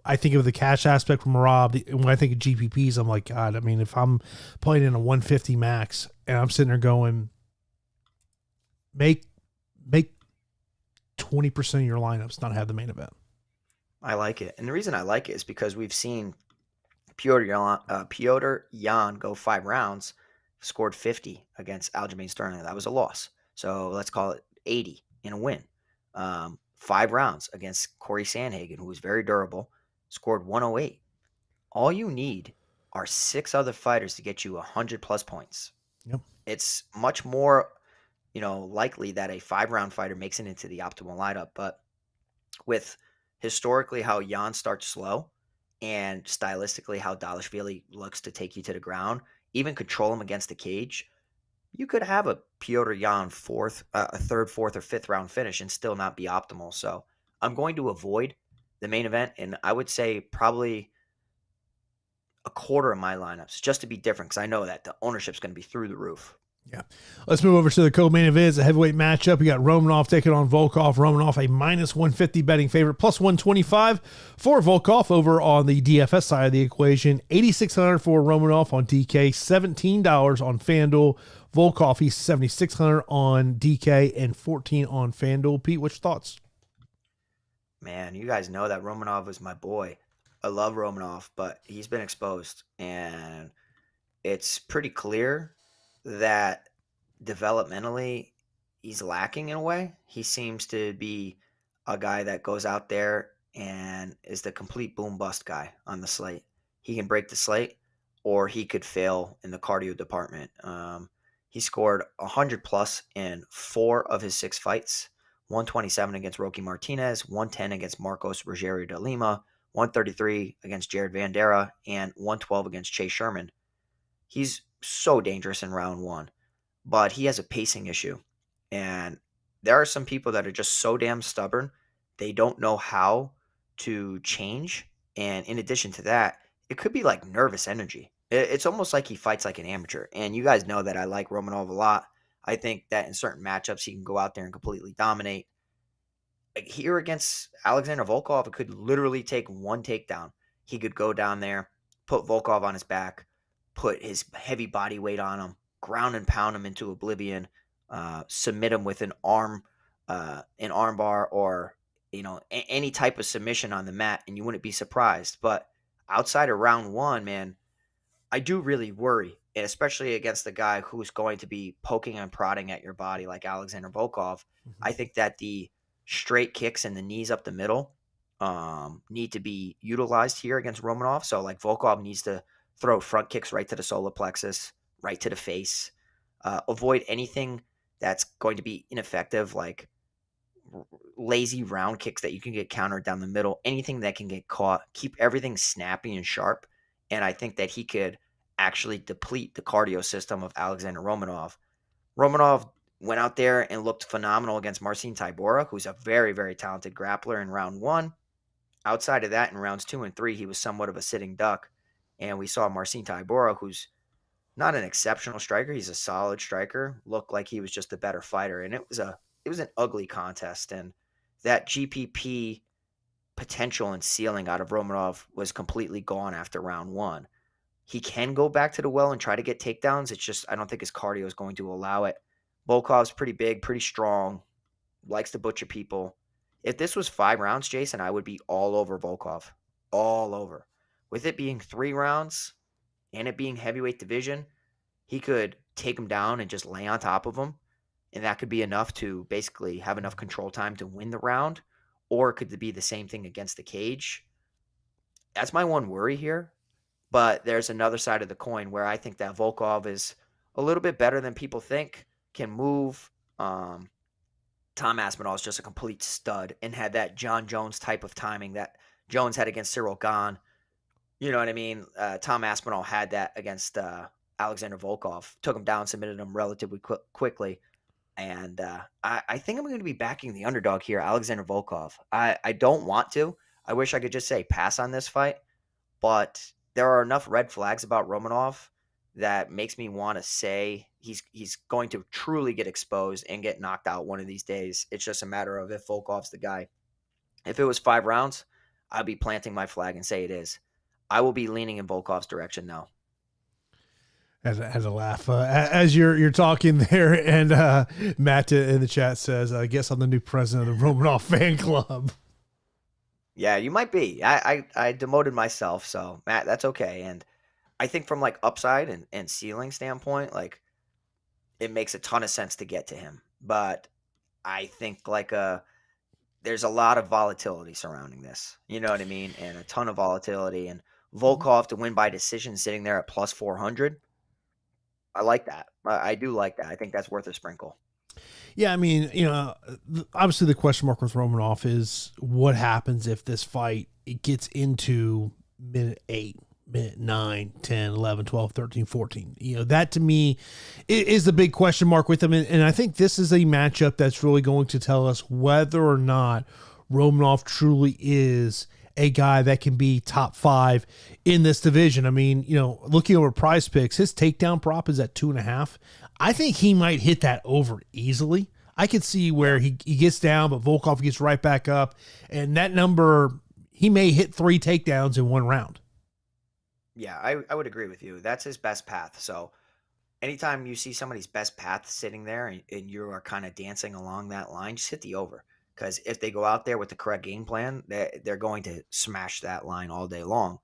I think of the cash aspect from Merab, when I think of GPPs, I'm like, God, I mean, if I'm playing in a 150 max and I'm sitting there going, make 20% of your lineups not have the main event. I like it. And the reason I like it is because we've seen Petr Yan go 5 rounds, scored 50 against Aljamain Sterling. That was a loss. So let's call it 80 in a win. 5 rounds against Corey Sandhagen, who was very durable, scored 108. All you need are 6 other fighters to get you 100 plus points. Yep. It's much more, likely that a 5-round fighter makes it into the optimal lineup. But with historically how Jan starts slow and stylistically how Dvalishvili looks to take you to the ground, even control him against the cage, you could have a Piotr Jan a third, fourth, or fifth round finish and still not be optimal. So I'm going to avoid the main event, and I would say probably a quarter of my lineups just to be different because I know that the ownership's going to be through the roof. Yeah. Let's move over to the co-main event. It's a heavyweight matchup. We got Romanov taking on Volkov. Romanov, a minus 150 betting favorite, plus 125 for Volkov over on the DFS side of the equation. 8,600 for Romanov on DK, $17 on FanDuel. Volkov, he's 7,600 on DK and 14 on FanDuel. Pete, what's your thoughts? Man, you guys know that Romanov is my boy. I love Romanov, but he's been exposed, and it's pretty clear that developmentally he's lacking in a way. He seems to be a guy that goes out there and is the complete boom bust guy on the slate. He can break the slate, or he could fail in the cardio department. He scored 100 plus in 4 of his 6 fights. 127 against Roque Martinez, 110 against Marcos Rogério de Lima, 133 against Jared Vandera, and 112 against Chase Sherman. He's so dangerous in round 1, but he has a pacing issue. And there are some people that are just so damn stubborn, they don't know how to change. And in addition to that, it could be like nervous energy. It's almost like he fights like an amateur. And you guys know that I like Romanov a lot. I think that in certain matchups, he can go out there and completely dominate. Like here against Alexander Volkov, it could literally take one takedown. He could go down there, put Volkov on his back, put his heavy body weight on him, ground and pound him into oblivion, submit him with an arm bar, or any type of submission on the mat, and you wouldn't be surprised. But outside of round 1, man, I do really worry, and especially against the guy who's going to be poking and prodding at your body like Alexander Volkov. I think that the straight kicks and the knees up the middle need to be utilized here against Romanov. So like Volkov needs to throw front kicks right to the solar plexus, right to the face. Avoid anything that's going to be ineffective, like lazy round kicks that you can get countered down the middle, anything that can get caught. Keep everything snappy and sharp. And I think that he could actually deplete the cardio system of Alexander Romanov. Romanov went out there and looked phenomenal against Marcin Tybura, who's a very, very talented grappler in round 1. Outside of that, in rounds 2 and 3, he was somewhat of a sitting duck. And we saw Marcin Tybura, who's not an exceptional striker. He's a solid striker. Looked like he was just a better fighter. And it was an ugly contest. And that GPP potential and ceiling out of Romanov was completely gone after round 1. He can go back to the well and try to get takedowns. It's just I don't think his cardio is going to allow it. Volkov's pretty big, pretty strong, likes to butcher people. If this was 5 rounds, Jason, I would be all over Volkov. All over. With it being 3 rounds and it being heavyweight division, he could take him down and just lay on top of him. And that could be enough to basically have enough control time to win the round. Or could it be the same thing against the cage? That's my one worry here. But there's another side of the coin where I think that Volkov is a little bit better than people think, can move. Tom Aspinall is just a complete stud and had that John Jones type of timing that Jones had against Cyril Gane. You know what I mean? Tom Aspinall had that against Alexander Volkov. Took him down, submitted him relatively quickly. And I think I'm going to be backing the underdog here, Alexander Volkov. I don't want to. I wish I could just say pass on this fight. But there are enough red flags about Romanov that makes me want to say he's going to truly get exposed and get knocked out one of these days. It's just a matter of if Volkov's the guy. If it was 5 rounds, I'd be planting my flag and say it is. I will be leaning in Volkov's direction now. Has a laugh as you're talking there, and Matt in the chat says, "I guess I'm the new president of the Romanov fan club." Yeah, you might be. I demoted myself, so Matt, that's okay. And I think from like upside and ceiling standpoint, like it makes a ton of sense to get to him. But I think like there's a lot of volatility surrounding this. You know what I mean? And a ton of volatility. And Volkov to win by decision sitting there at plus 400. I like that. I do like that. I think that's worth a sprinkle. Yeah, I mean, obviously the question mark with Romanov is what happens if this fight it gets into minute 8, minute 9, 10, 11, 12, 13, 14. That to me is the big question mark with him. And I think this is a matchup that's really going to tell us whether or not Romanov truly is a guy that can be top 5 in this division. I mean, looking over Prize Picks, his takedown prop is at 2.5. I think he might hit that over easily. I could see where he gets down, but Volkov gets right back up. And that number, he may hit 3 takedowns in one round. Yeah, I would agree with you. That's his best path. So anytime you see somebody's best path sitting there and you are kind of dancing along that line, just hit the over. Because if they go out there with the correct game plan, they're going to smash that line all day long.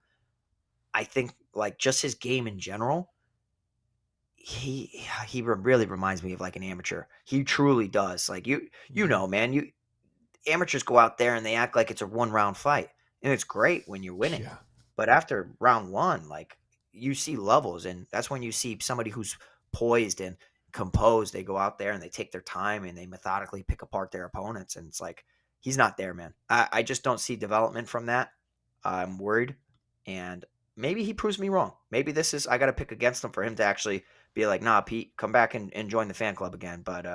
I think like just his game in general, he really reminds me of like an amateur. He truly does. Like man, amateurs go out there and they act like it's a 1-round fight, and it's great when you're winning. Yeah. But after round 1, like you see levels, and that's when you see somebody who's poised and composed. They go out there and they take their time and they methodically pick apart their opponents, and it's like he's not there, man. I just don't see development from that. I'm worried, and maybe he proves me wrong. Maybe I got to pick against him for him to actually be like, nah, Pete, come back and join the fan club again. But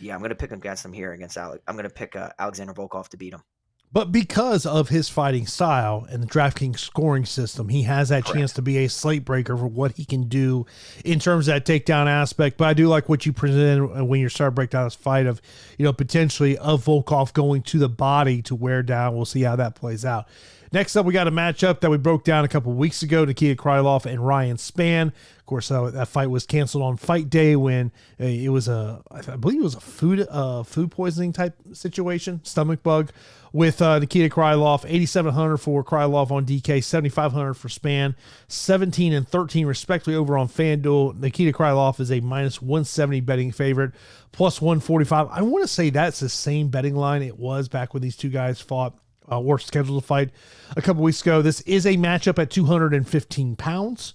yeah, I'm going to pick against him here against Alex. I'm going to pick Alexander Volkov to beat him. But because of his fighting style and the DraftKings scoring system, he has that chance to be a slate breaker for what he can do in terms of that takedown aspect. But I do like what you presented when you start breaking down this fight of, potentially of Volkov going to the body to wear down. We'll see how that plays out. Next up, we got a matchup that we broke down a couple of weeks ago, Nikita Krylov and Ryan Spann. Of course, that fight was canceled on fight day when it was I believe it was a food poisoning type situation, stomach bug, with Nikita Krylov. 8,700 for Krylov on DK, 7,500 for Spann, 17 and 13 respectively over on FanDuel. Nikita Krylov is a minus 170 betting favorite, plus 145. I want to say that's the same betting line it was back when these two guys fought. Or scheduled to fight a couple weeks ago. This is a matchup at 215 pounds.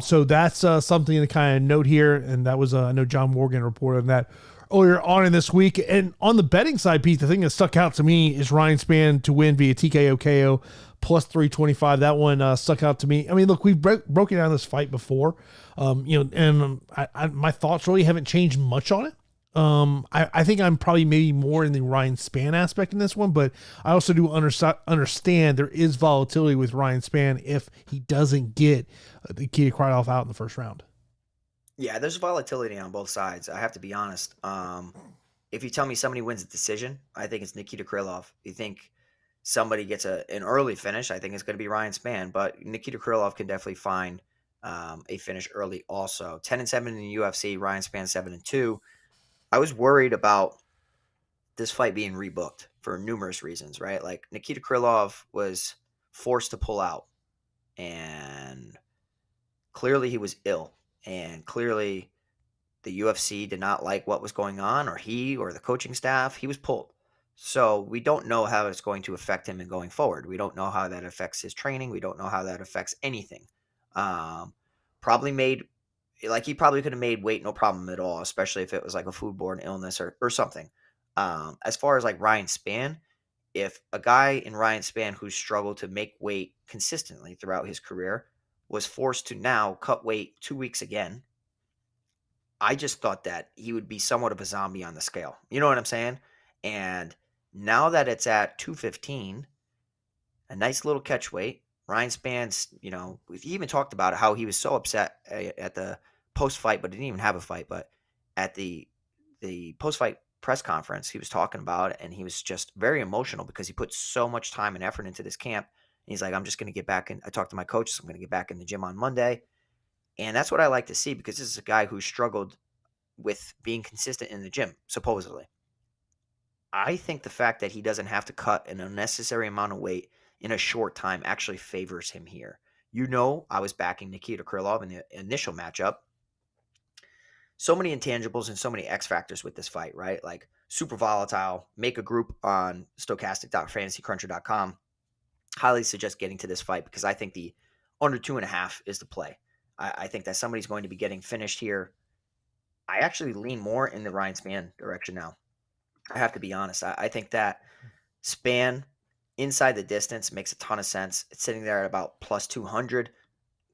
So that's something to kind of note here. And that was, I know John Morgan reported on that earlier on in this week. And on the betting side, Pete, the thing that stuck out to me is Ryan Spann to win via TKO KO plus 325. That one stuck out to me. I mean, look, we've broken down this fight before, and my thoughts really haven't changed much on it. I think I'm probably maybe more in the Ryan Spann aspect in this one, but I also do understand there is volatility with Ryan Spann if he doesn't get Nikita Krylov out in the first round. Yeah, there's volatility on both sides. I have to be honest. If you tell me somebody wins a decision, I think it's Nikita Krylov. You think somebody gets an early finish, I think it's going to be Ryan Spann, but Nikita Krylov can definitely find a finish early also. 10-7 in the UFC, Ryan Spann 7-2. I was worried about this fight being rebooked for numerous reasons, right? Like Nikita Krylov was forced to pull out, and clearly he was ill, and clearly the UFC did not like what was going on, or he or the coaching staff. He was pulled. So we don't know how it's going to affect him in going forward. We don't know how that affects his training. We don't know how that affects anything. Probably he probably could have made weight no problem at all, especially if it was like a foodborne illness or something. As far as like Ryan Spann, if a guy in Ryan Spann who struggled to make weight consistently throughout his career was forced to now cut weight 2 weeks again, I just thought that he would be somewhat of a zombie on the scale. You know what I'm saying? And now that it's at 215, a nice little catch weight, Ryan Spann's, he even talked about how he was so upset at the post-fight, but didn't even have a fight. But at the post-fight press conference, he was talking about it, and he was just very emotional because he put so much time and effort into this camp. And he's like, I'm just going to get back in. I talked to my coaches. I'm going to get back in the gym on Monday. And that's what I like to see because this is a guy who struggled with being consistent in the gym, supposedly. I think the fact that he doesn't have to cut an unnecessary amount of weight in a short time actually favors him here. I was backing Nikita Krylov in the initial matchup. So many intangibles and so many X factors with this fight, right? Like super volatile. Make a group on stochastic.fantasycruncher.com. Highly suggest getting to this fight because I think the under 2.5 is the play. I think that somebody's going to be getting finished here. I actually lean more in the Ryan Spann direction now. I have to be honest. I think that Spann inside the distance makes a ton of sense. It's sitting there at about plus 200.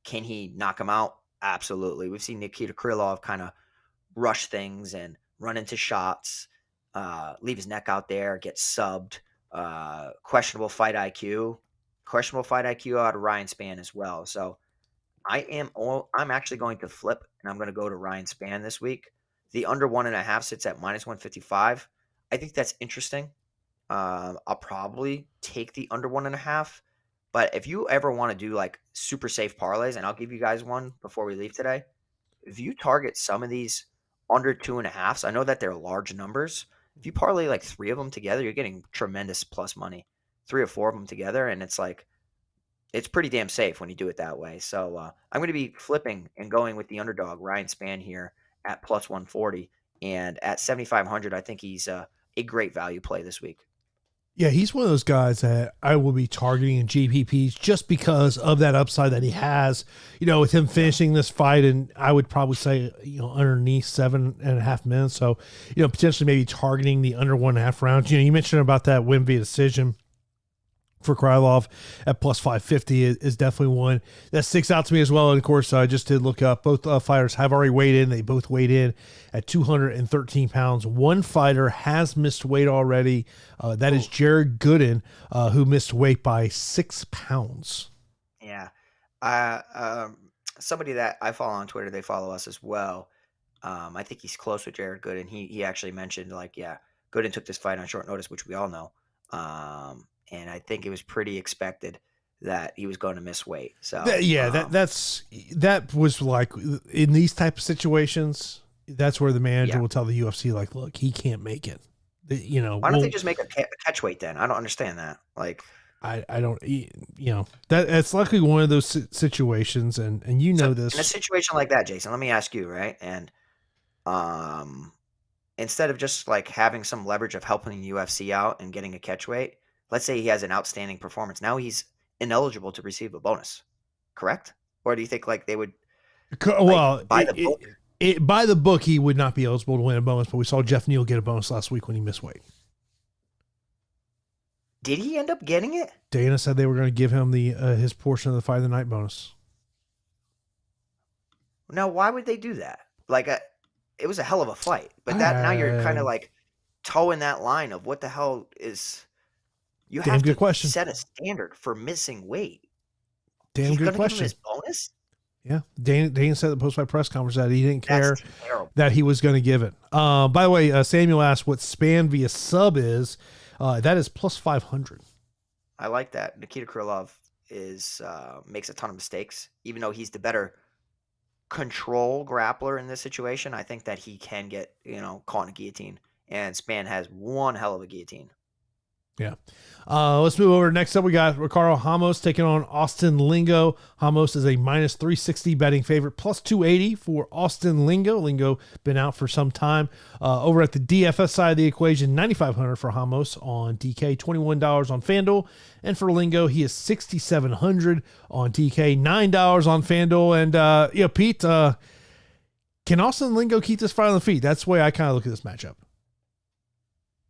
Can he knock him out? Absolutely. We've seen Nikita Krylov kind of rush things and run into shots, leave his neck out there, get subbed. Questionable fight IQ out of Ryan Spann as well. So I'm actually going to flip, and I'm going to go to Ryan Spann this week. The under 1.5 sits at minus 155. I think that's interesting. I'll probably take the under 1.5. But if you ever want to do like super safe parlays, and I'll give you guys one before we leave today, if you target some of these under 2.5s, I know that they're large numbers. If you parlay like 3 of them together, you're getting tremendous plus money. 3 or 4 of them together, and it's like, it's pretty damn safe when you do it that way. So I'm going to be flipping and going with the underdog, Ryan Spann, here at plus 140. And at 7,500, I think he's a great value play this week. Yeah, he's one of those guys that I will be targeting in GPPs just because of that upside that he has, with him finishing this fight. And I would probably say, underneath 7.5 minutes. So, potentially maybe targeting the under 1.5 rounds. You mentioned about that win via decision for Krylov at plus 550 is definitely one that sticks out to me as well. And of course, I just did look up, both fighters have already weighed in. They both weighed in at 213 pounds. One fighter has missed weight already. That is Jared Gooden, who missed weight by 6 pounds. Yeah. Somebody that I follow on Twitter, they follow us as well. I think he's close with Jared Gooden. He actually mentioned Gooden took this fight on short notice, which we all know. And I think it was pretty expected that he was going to miss weight. So that was like in these type of situations, that's where the manager will tell the UFC, like, look, he can't make it. Why don't they just make a catch weight then? I don't understand that. Like, I don't, that's likely one of those situations, and this. In a situation like that, Jason, let me ask you, right? And instead of just like having some leverage of helping the UFC out and getting a catch weight, let's say he has an outstanding performance. Now he's ineligible to receive a bonus, correct? Or do you think like they would? Well, by the book, he would not be eligible to win a bonus. But we saw Jeff Neal get a bonus last week when he missed weight. Did he end up getting it? Dana said they were going to give him the his portion of the fight of the night bonus. Now, why would they do that? Like, it was a hell of a fight, but now you're kind of like towing that line of what the hell is. You have to set a standard for missing weight. Damn good question. Give him his bonus? Yeah. Dana said at the post-fight press conference that he didn't care that he was going to give it. By the way, Samuel asked what Spann via sub is. That is plus 500. I like that. Nikita Krylov makes a ton of mistakes. Even though he's the better control grappler in this situation, I think that he can get, caught in a guillotine. And Spann has one hell of a guillotine. Yeah. Let's move over. Next up, we got Ricardo Ramos taking on Austin Lingo. Ramos is a minus 360 betting favorite, plus 280 for Austin Lingo. Lingo been out for some time. Over at the DFS side of the equation, $9,500 for Ramos on DK, $21 on FanDuel. And for Lingo, he is $6,700 on DK, $9 on FanDuel. And, Pete, can Austin Lingo keep this fight on the feet? That's the way I kind of look at this matchup.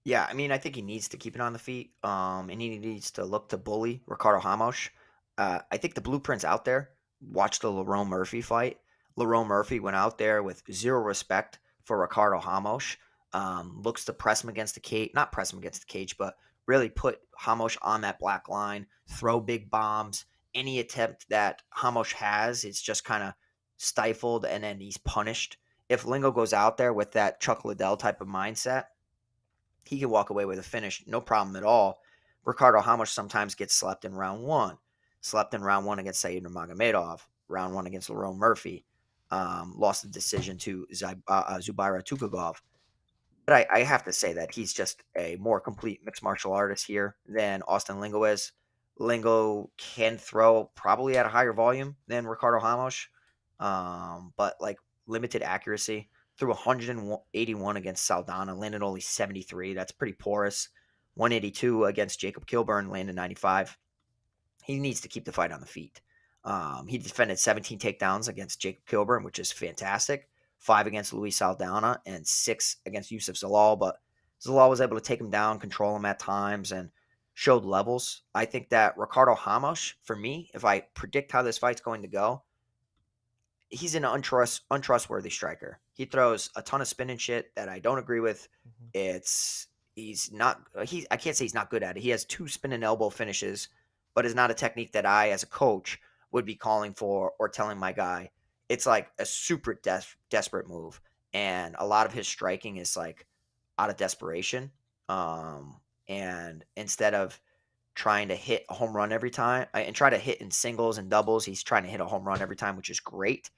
Yeah, I mean, I think he needs to keep it on the feet, and he needs to look to bully Ricardo Ramos. I think the blueprint's out there. Watch the Lerone Murphy fight. Lerone Murphy went out there with zero respect for Ricardo Ramos. Looks to press him against the cage, not press him against the cage, but really put Ramos on that black line, throw big bombs. Any attempt that Ramos has, it's just kind of stifled, and then he's punished. If Lingo goes out there with that Chuck Liddell type of mindset, he can walk away with a finish, no problem at all. Ricardo Ramos sometimes gets slept in round one. Slept in round one against Said Nurmagomedov. Round one against Lerone Murphy. Lost the decision to Zubaira Tukhugov. But I have to say that he's just a more complete mixed martial artist here than Austin Lingo is. Lingo can throw probably at a higher volume than Ricardo Ramos, but like limited accuracy. Threw 181 against Saldana, landed only 73. That's pretty porous. 182 against Jacob Kilburn, landed 95. He needs to keep the fight on the feet. He defended 17 takedowns against Jacob Kilburn, which is fantastic. 5 against Luis Saldana and 6 against Yusuf Zalal. But Zalal was able to take him down, control him at times, and showed levels. I think that Ricardo Ramos, for me, if I predict how this fight's going to go, he's an untrustworthy striker. He throws a ton of spin and shit that I don't agree with. He's not I can't say he's not good at it. He has 2 spin and elbow finishes, but it's not a technique that I as a coach would be calling for or telling my guy. It's like a super desperate move, and a lot of his striking is like out of desperation. And instead of trying to hit a home run every time and try to hit in singles and doubles, he's trying to hit a home run every time, which is great.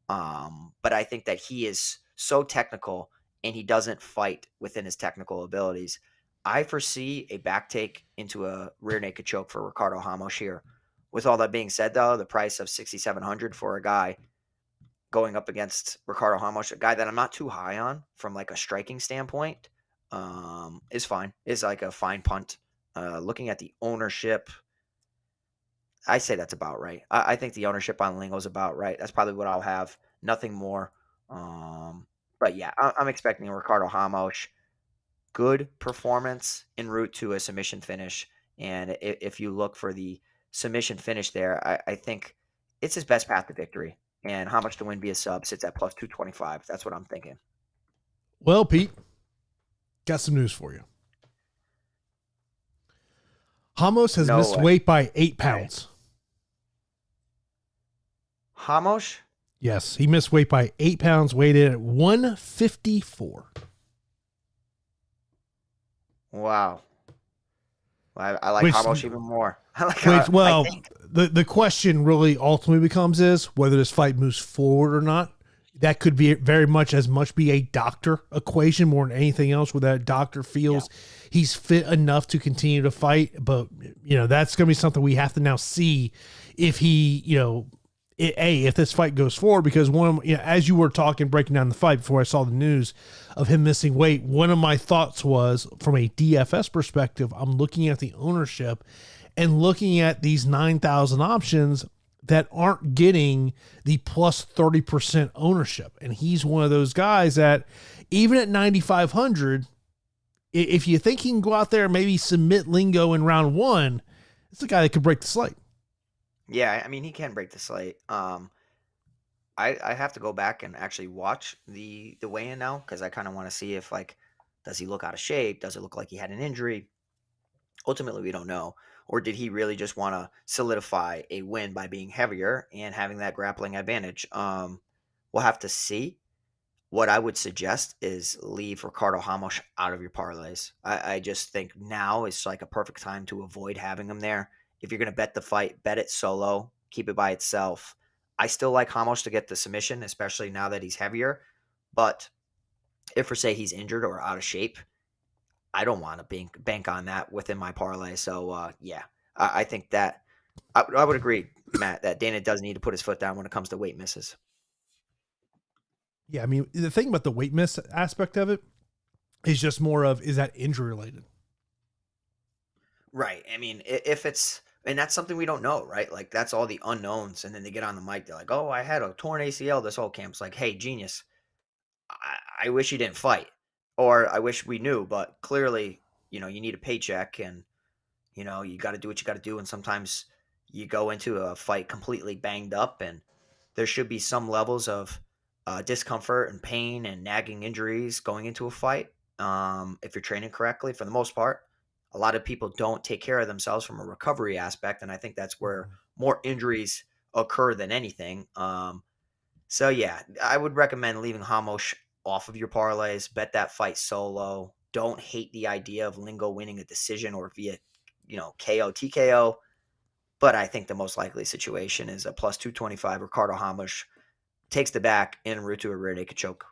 But I think that he is so technical and he doesn't fight within his technical abilities. I foresee a back take into a rear naked choke for Ricardo Ramos here. With all that being said, though, the price of 6,700 for a guy going up against Ricardo Ramos, a guy that I'm not too high on from like a striking standpoint, is fine. Is like a fine punt. Looking at the ownership, I say that's about right. I think the ownership on Lingo is about right. That's probably what I'll have. Nothing more. But yeah, I'm expecting Ricardo Ramos. Good performance en route to a submission finish. And if you look for the submission finish there, I think it's his best path to victory. And how much to win via sub sits at plus 225. That's what I'm thinking. Well, Pete, got some news for you. Ramos has missed weight by 8 pounds. Ramos? Yes, he missed weight by 8 pounds, weighed in at 154. Wow. I like Ramos even more. The question really ultimately becomes is whether this fight moves forward or not. That could be very much be a doctor equation more than anything else, where that doctor feels he's fit enough to continue to fight. But, that's going to be something we have to now see if he, if this fight goes forward, because as you were breaking down the fight before I saw the news of him missing weight, one of my thoughts was, from a DFS perspective, I'm looking at the ownership and looking at these 9,000 options that aren't getting the plus 30% ownership. And he's one of those guys that even at 9,500, if you think he can go out there and maybe submit Lingo in round 1, it's a guy that could break the slate. Yeah, I mean, he can break the slate. I have to go back and actually watch the weigh-in now, because I kind of want to see if, does he look out of shape? Does it look like he had an injury? Ultimately, we don't know. Or did he really just want to solidify a win by being heavier and having that grappling advantage? We'll have to see. What I would suggest is leave Ricardo Ramos out of your parlays. I just think now is like a perfect time to avoid having him there. If you're going to bet the fight, bet it solo. Keep it by itself. I still like Ramos to get the submission, especially now that he's heavier. But if, for say, he's injured or out of shape, I don't want to bank on that within my parlay. So, I think that I would agree, Matt, that Dana does need to put his foot down when it comes to weight misses. Yeah, I mean, the thing about the weight miss aspect of it is just more of, is that injury related? Right. I mean, if it's, and that's something we don't know, right? Like, that's all the unknowns. And then they get on the mic, they're like, oh, I had a torn ACL this whole camp. It's like, hey, genius, I wish you didn't fight, or I wish we knew, but clearly, you need a paycheck, and, you got to do what you got to do. And sometimes you go into a fight completely banged up, and there should be some levels of discomfort and pain and nagging injuries going into a fight. If you're training correctly, for the most part, a lot of people don't take care of themselves from a recovery aspect. And I think that's where more injuries occur than anything. So yeah, I would recommend leaving Ramos off of your parlays. Bet that fight solo. Don't hate the idea of Lingo winning a decision or via, KO, TKO. But I think the most likely situation is a plus 225 Ricardo Ramos takes the back en route to a rear naked choke.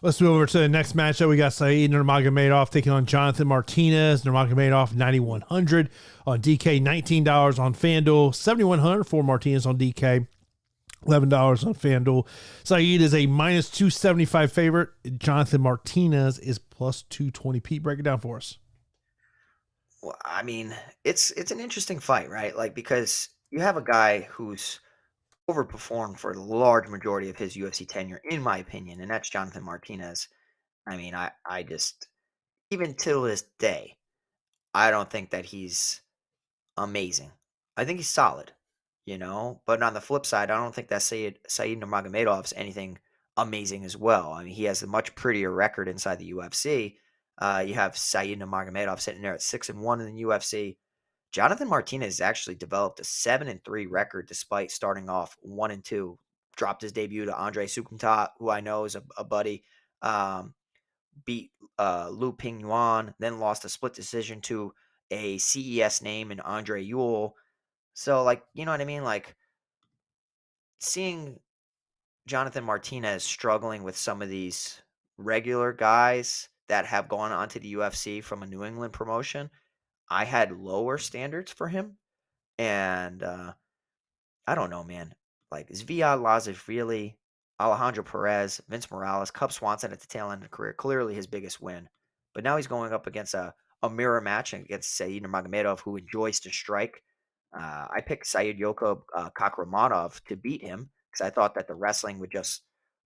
Let's move over to the next matchup. We got Said Nurmagomedov taking on Jonathan Martinez. Nurmagomedov 9,100 on DK, $19 on FanDuel, 7,100 for Martinez on DK, $11 on FanDuel. Said is a minus 275 favorite. Jonathan Martinez is plus 220. Pete, break it down for us. Well, I mean, it's an interesting fight, right? Like, because you have a guy who's overperformed for the large majority of his UFC tenure, in my opinion, and that's Jonathan Martinez. I mean, I just, even till this day, I don't think that he's amazing. I think he's solid, but on the flip side, I don't think that Saeed Nurmagomedov's anything amazing as well. I mean, he has a much prettier record inside the UFC. You have Saeed Nurmagomedov sitting there at 6-1 in the UFC. Jonathan Martinez actually developed a 7-3 record despite starting off 1-2. Dropped his debut to Andre Sukumtat, who I know is a buddy. Um, Beat Lu Ping Yuan, then lost a split decision to a CES name in Andre Ewell. So, like, you know what I mean? Like, seeing Jonathan Martinez struggling with some of these regular guys that have gone on to the UFC from a New England promotion, I had lower standards for him. And I don't know, man. Like Zviad Lazashvili, Alejandro Perez, Vince Morales, Cub Swanson at the tail end of the career, clearly his biggest win. But now he's going up against a mirror match against Saeed Nurmagomedov, who enjoys to strike. I picked Saeed Yoko Kakramanov to beat him because I thought that the wrestling would just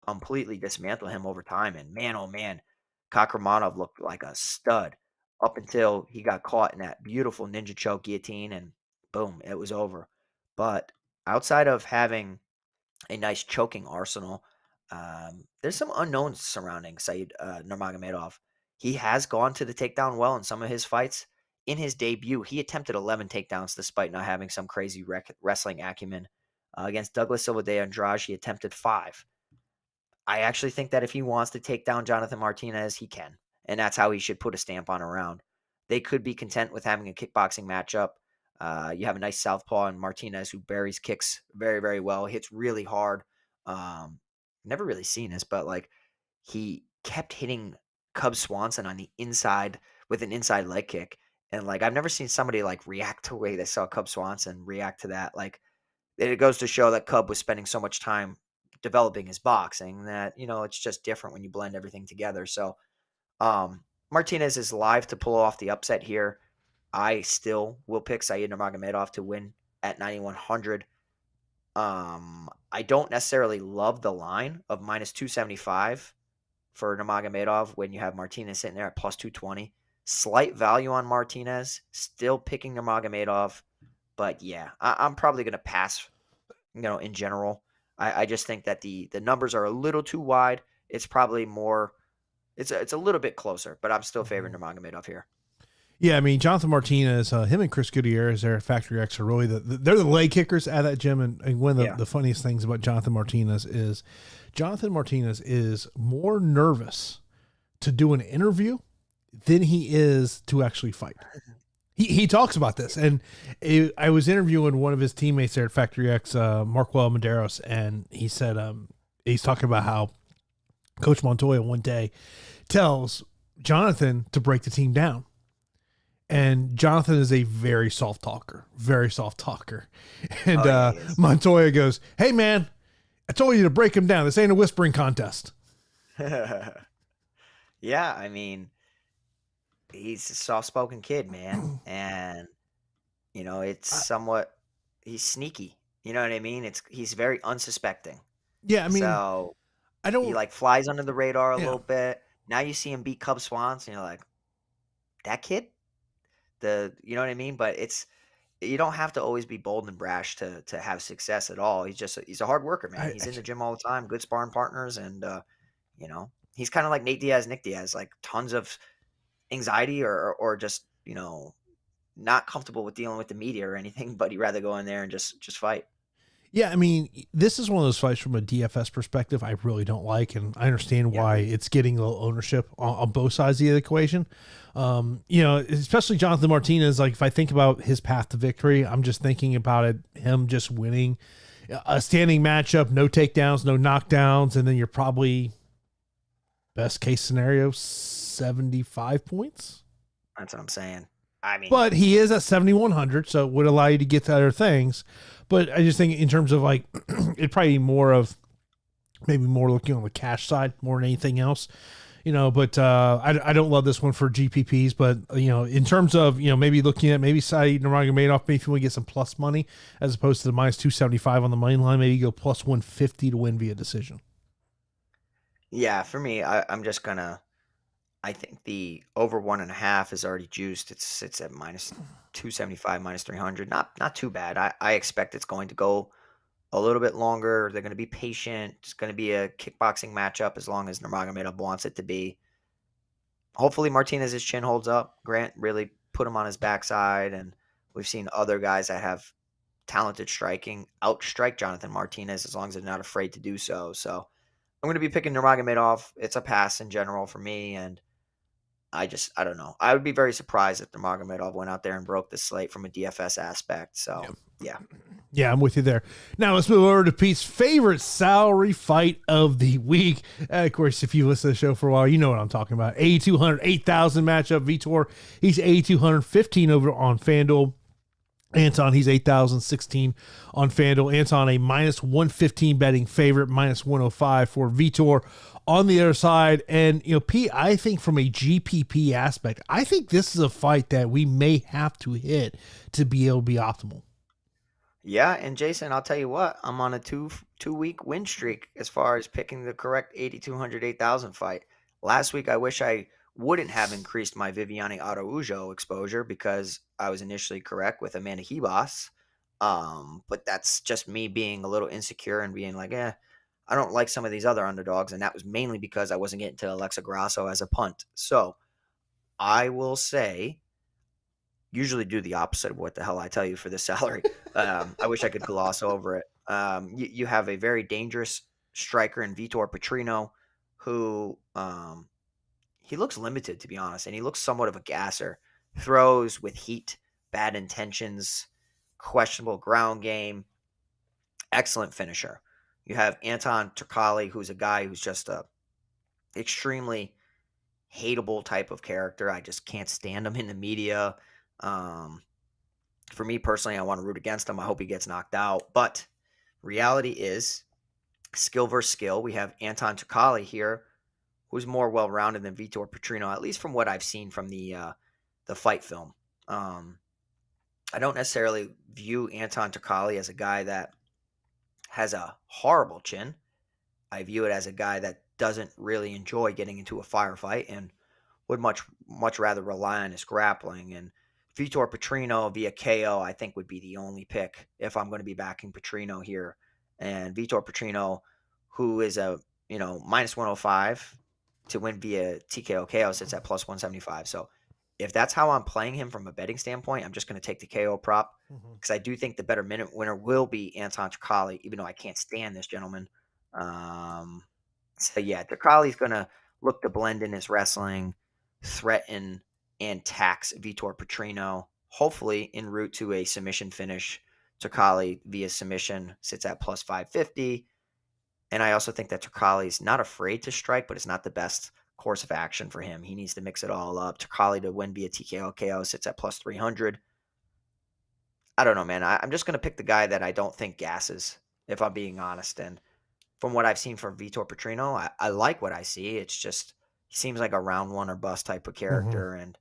completely dismantle him over time. And man, oh man, Kakramanov looked like a stud up until he got caught in that beautiful ninja choke guillotine, and boom, it was over. But outside of having a nice choking arsenal, there's some unknowns surrounding Saeed Nurmagomedov. He has gone to the takedown well in some of his fights. In his debut, he attempted 11 takedowns despite not having some crazy wrestling acumen. Against Douglas Silva de Andrade, he attempted 5. I actually think that if he wants to take down Jonathan Martinez, he can. And that's how he should put a stamp on a round. They could be content with having a kickboxing matchup. You have a nice southpaw in Martinez who buries kicks very, very well, hits really hard. Never really seen this, but like he kept hitting Cub Swanson on the inside with an inside leg kick. And like I've never seen somebody like react to the way they saw Cub Swanson react to that. Like it goes to show that Cub was spending so much time developing his boxing that, it's just different when you blend everything together. So Martinez is live to pull off the upset here. I still will pick Saeed Nurmagomedov to win at 9,100. I don't necessarily love the line of minus 275 for Nurmagomedov when you have Martinez sitting there at plus 220. Slight value on Martinez, still picking Nurmagomedov. But yeah, I'm probably going to pass, in general. I just think that the numbers are a little too wide. It's probably more, it's a little bit closer, but I'm still favoring Nurmagomedov here. Yeah, I mean, Jonathan Martinez, him and Chris Gutierrez there at Factory X are really they're the leg kickers at that gym. And one of the funniest things about Jonathan Martinez is more nervous to do an interview than he is to actually fight. He talks about this, and I was interviewing one of his teammates there at Factory X, Marquel Medeiros, and he said he's talking about how Coach Montoya one day tells Jonathan to break the team down. And Jonathan is a very soft talker. And Montoya goes, "Hey, man, I told you to break him down. This ain't a whispering contest." Yeah, I mean, he's a soft-spoken kid, man. And, it's somewhat – he's sneaky. You know what I mean? He's very unsuspecting. Yeah, I mean – so he, like, flies under the radar a little bit. Now you see him beat Cub Swans, and you're like, that kid? You know what I mean? But you don't have to always be bold and brash to have success at all. He's a hard worker, man. He's in the gym all the time, good sparring partners, and he's kind of like Nick Diaz, like tons of anxiety or just not comfortable with dealing with the media or anything, but he'd rather go in there and just fight. Yeah, I mean, this is one of those fights from a DFS perspective I really don't like, and I understand why it's getting a little ownership on both sides of the equation. Especially Jonathan Martinez, like if I think about his path to victory, I'm just thinking about him just winning a standing matchup, no takedowns, no knockdowns, and then you're probably, best case scenario, 75 points. That's what I'm saying. I mean, but he is at 7,100, so it would allow you to get to other things. But I just think in terms of like, it'd probably be more of maybe more looking on the cash side more than anything else. But I don't love this one for GPPs, but, in terms of, maybe looking at maybe side Nurmagomedov, maybe if you want to get some plus money as opposed to the minus 275 on the money line, maybe you go plus 150 to win via decision. Yeah, for me, I think the over 1.5 is already juiced. It's at minus 275, minus 300. Not too bad. I expect it's going to go a little bit longer. They're going to be patient. It's going to be a kickboxing matchup as long as Nurmagomedov wants it to be. Hopefully Martinez's chin holds up. Grant really put him on his backside, and we've seen other guys that have talented striking outstrike Jonathan Martinez as long as they're not afraid to do so. So I'm going to be picking Nurmagomedov. It's a pass in general for me, and I don't know. I would be very surprised if Nurmagomedov went out there and broke the slate from a DFS aspect. So, yeah. Yeah, I'm with you there. Now let's move over to Pete's favorite salary fight of the week. Of course, if you listen to the show for a while, you know what I'm talking about. 8,200, 8,000 matchup. Vitor, he's 8,215 over on FanDuel. Anton, he's 8,016 on FanDuel. Anton, a minus 115 betting favorite, minus 105 for Vitor on the other side. And, Pete, I think from a GPP aspect, I think this is a fight that we may have to hit to be able to be optimal. Yeah, and Jason, I'll tell you what, I'm on a two-week win streak as far as picking the correct 8,200, 8,000 fight. Last week, I wish I wouldn't have increased my Viviane Araujo exposure because I was initially correct with Amanda Hebos. But that's just me being a little insecure and being like, I don't like some of these other underdogs. And that was mainly because I wasn't getting to Alexa Grasso as a punt. So I will say, usually do the opposite of what the hell I tell you for this salary. I wish I could gloss over it. You have a very dangerous striker in Vitor Petrino who he looks limited, to be honest, and he looks somewhat of a gasser. Throws with heat, bad intentions, questionable ground game, excellent finisher. You have Anton Turkalj, who's a guy who's just a extremely hateable type of character. I just can't stand him in the media. For me personally, I want to root against him. I hope he gets knocked out. But reality is skill versus skill. We have Anton Turkalj here, who's more well-rounded than Vitor Petrino, at least from what I've seen from the fight film. I don't necessarily view Anton Turkalj as a guy that has a horrible chin. I view it as a guy that doesn't really enjoy getting into a firefight and would much rather rely on his grappling. And Vitor Petrino via KO, I think, would be the only pick if I'm going to be backing Petrino here. And Vitor Petrino, who is a minus 105 to win via TKO KO, sits at plus 175. So if that's how I'm playing him from a betting standpoint, I'm just going to take the KO prop because I do think the better minute winner will be Anton Turkalj, even though I can't stand this gentleman. So yeah, Turkalj's going to look to blend in his wrestling, threaten, and tax Vitor Petrino, hopefully en route to a submission finish. Turkalj via submission sits at plus 550. And I also think that Turkalj is not afraid to strike, but it's not the best course of action for him. He needs to mix it all up. Turkalj to win via TKO KO sits at plus 300. I don't know, man. I'm just going to pick the guy that I don't think gasses, if I'm being honest. And from what I've seen from Vitor Petrino, I like what I see. It's just he seems like a round one or bust type of character. And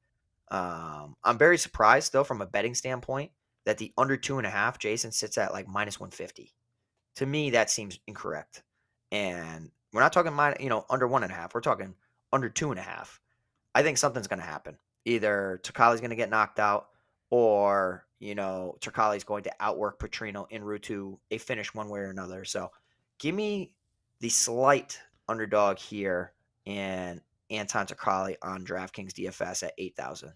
I'm very surprised, though, from a betting standpoint, that the under 2.5 Jason sits at like minus 150. To me, that seems incorrect. And we're not talking under 1.5. We're talking under 2.5. I think something's going to happen. Either Turkalj's going to get knocked out, or Turkalj's going to outwork Petrino en route to a finish one way or another. So, give me the slight underdog here and Anton Turkalj on DraftKings DFS at 8,000.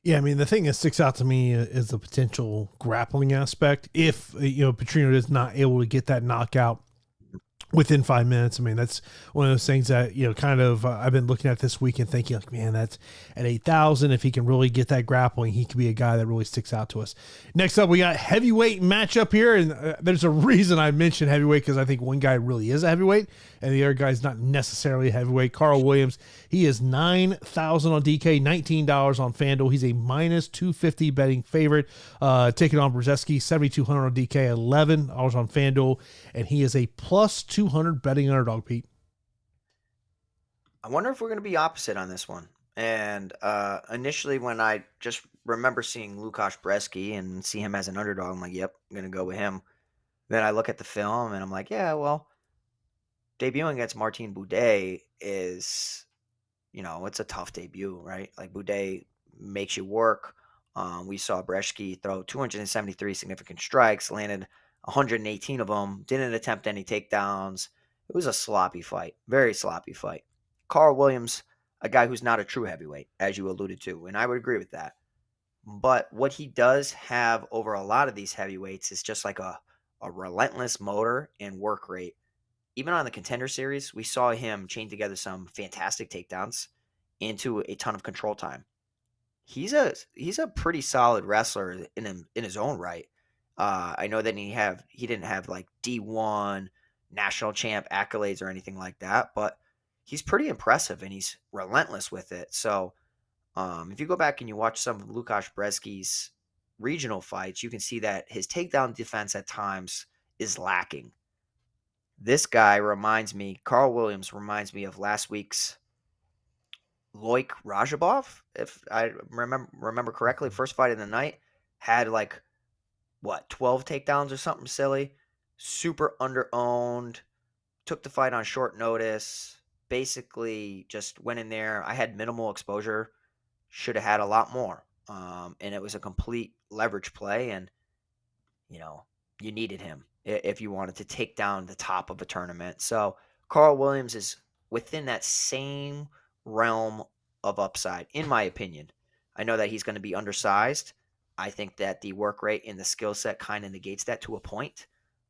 Yeah, I mean, the thing that sticks out to me is the potential grappling aspect. If, Petrino is not able to get that knockout within 5 minutes. I mean, that's one of those things that, I've been looking at this week and thinking, like, man, that's at 8,000. If he can really get that grappling, he could be a guy that really sticks out to us. Next up, we got heavyweight matchup here. And there's a reason I mentioned heavyweight, because I think one guy really is a heavyweight and the other guy's not necessarily a heavyweight. Karl Williams, he is 9,000 on DK, $19 on FanDuel. He's a minus 250 betting favorite. Taking on Brzeski, 7,200 on DK, $11 on FanDuel. And he is a plus 200 betting underdog, Pete. I wonder if we're going to be opposite on this one. And initially, when I just remember seeing Lukasz Brzeski and see him as an underdog, I'm like, yep, I'm going to go with him. Then I look at the film and I'm like, yeah, well, debuting against Martin Buday is, it's a tough debut, right? Like Buday makes you work. We saw Brzeski throw 273 significant strikes, landed 118 of them, didn't attempt any takedowns. It was a sloppy fight, very sloppy fight. Karl Williams, a guy who's not a true heavyweight, as you alluded to, and I would agree with that. But what he does have over a lot of these heavyweights is just like a relentless motor and work rate. Even on the Contender Series, we saw him chain together some fantastic takedowns into a ton of control time. He's a pretty solid wrestler in his own right. I know that he didn't have like D1 national champ accolades or anything like that, but he's pretty impressive and he's relentless with it. So if you go back and you watch some of Lukasz Brzeski's regional fights, you can see that his takedown defense at times is lacking. This guy Karl Williams reminds me of last week's Loik Rajabov, if I remember correctly. First fight of the night, had 12 takedowns or something silly. Super under-owned, took the fight on short notice, basically just went in there. I had minimal exposure, should have had a lot more. And it was a complete leverage play, and you needed him if you wanted to take down the top of a tournament. So Karl Williams is within that same realm of upside, in my opinion. I know that he's going to be undersized. I think that the work rate and the skill set kind of negates that to a point.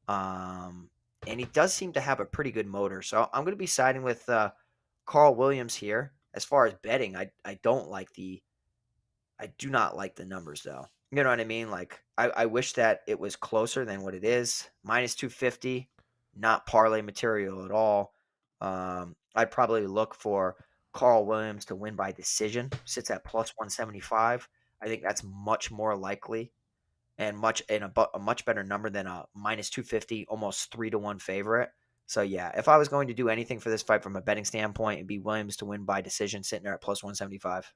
And he does seem to have a pretty good motor. So I'm going to be siding with Karl Williams here. As far as betting, I do not like the numbers, though. You know what I mean? Like, I wish that it was closer than what it is. Minus 250, not parlay material at all. I'd probably look for Karl Williams to win by decision. Sits at plus 175. I think that's much more likely and a much better number than a minus 250, almost 3-1 favorite. So, yeah, if I was going to do anything for this fight from a betting standpoint, it'd be Williams to win by decision, sitting there at plus 175.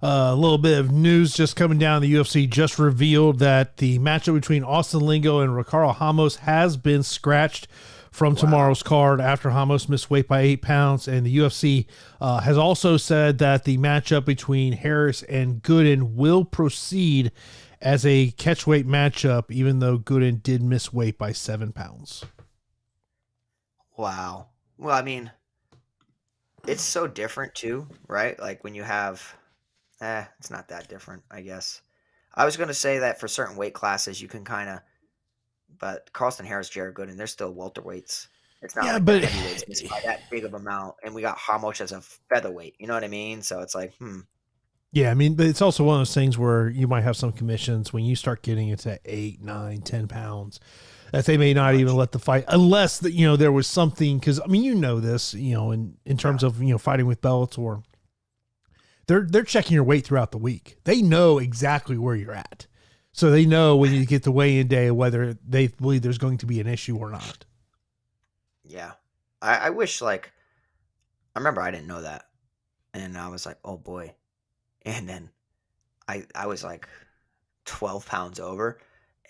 A little bit of news just coming down. The UFC just revealed that the matchup between Austin Lingo and Ricardo Ramos has been scratched from tomorrow's card after Ramos missed weight by 8 pounds. And the UFC has also said that the matchup between Harris and Gooden will proceed as a catchweight matchup, even though Gooden did miss weight by 7 pounds. Wow. Well, I mean, it's so different too, right? Like when you have... it's not that different, I guess. I was going to say that for certain weight classes, you can kind of, but Carlston Harris, Jared Gooden, they're still welterweights. It's not like the heavyweights missed by that big of amount, and we got Ramos as a featherweight. You know what I mean? So it's like, Yeah, I mean, but it's also one of those things where you might have some commissions when you start getting into 8, 9, 10 pounds that they may not even let the fight unless that there was something. Because I mean, this, in terms of fighting with Bellator. They're checking your weight throughout the week. They know exactly where you're at. So they know when you get the weigh-in day whether they believe there's going to be an issue or not. Yeah. I wish, I remember I didn't know that. And I was like, oh boy. And then I was 12 pounds over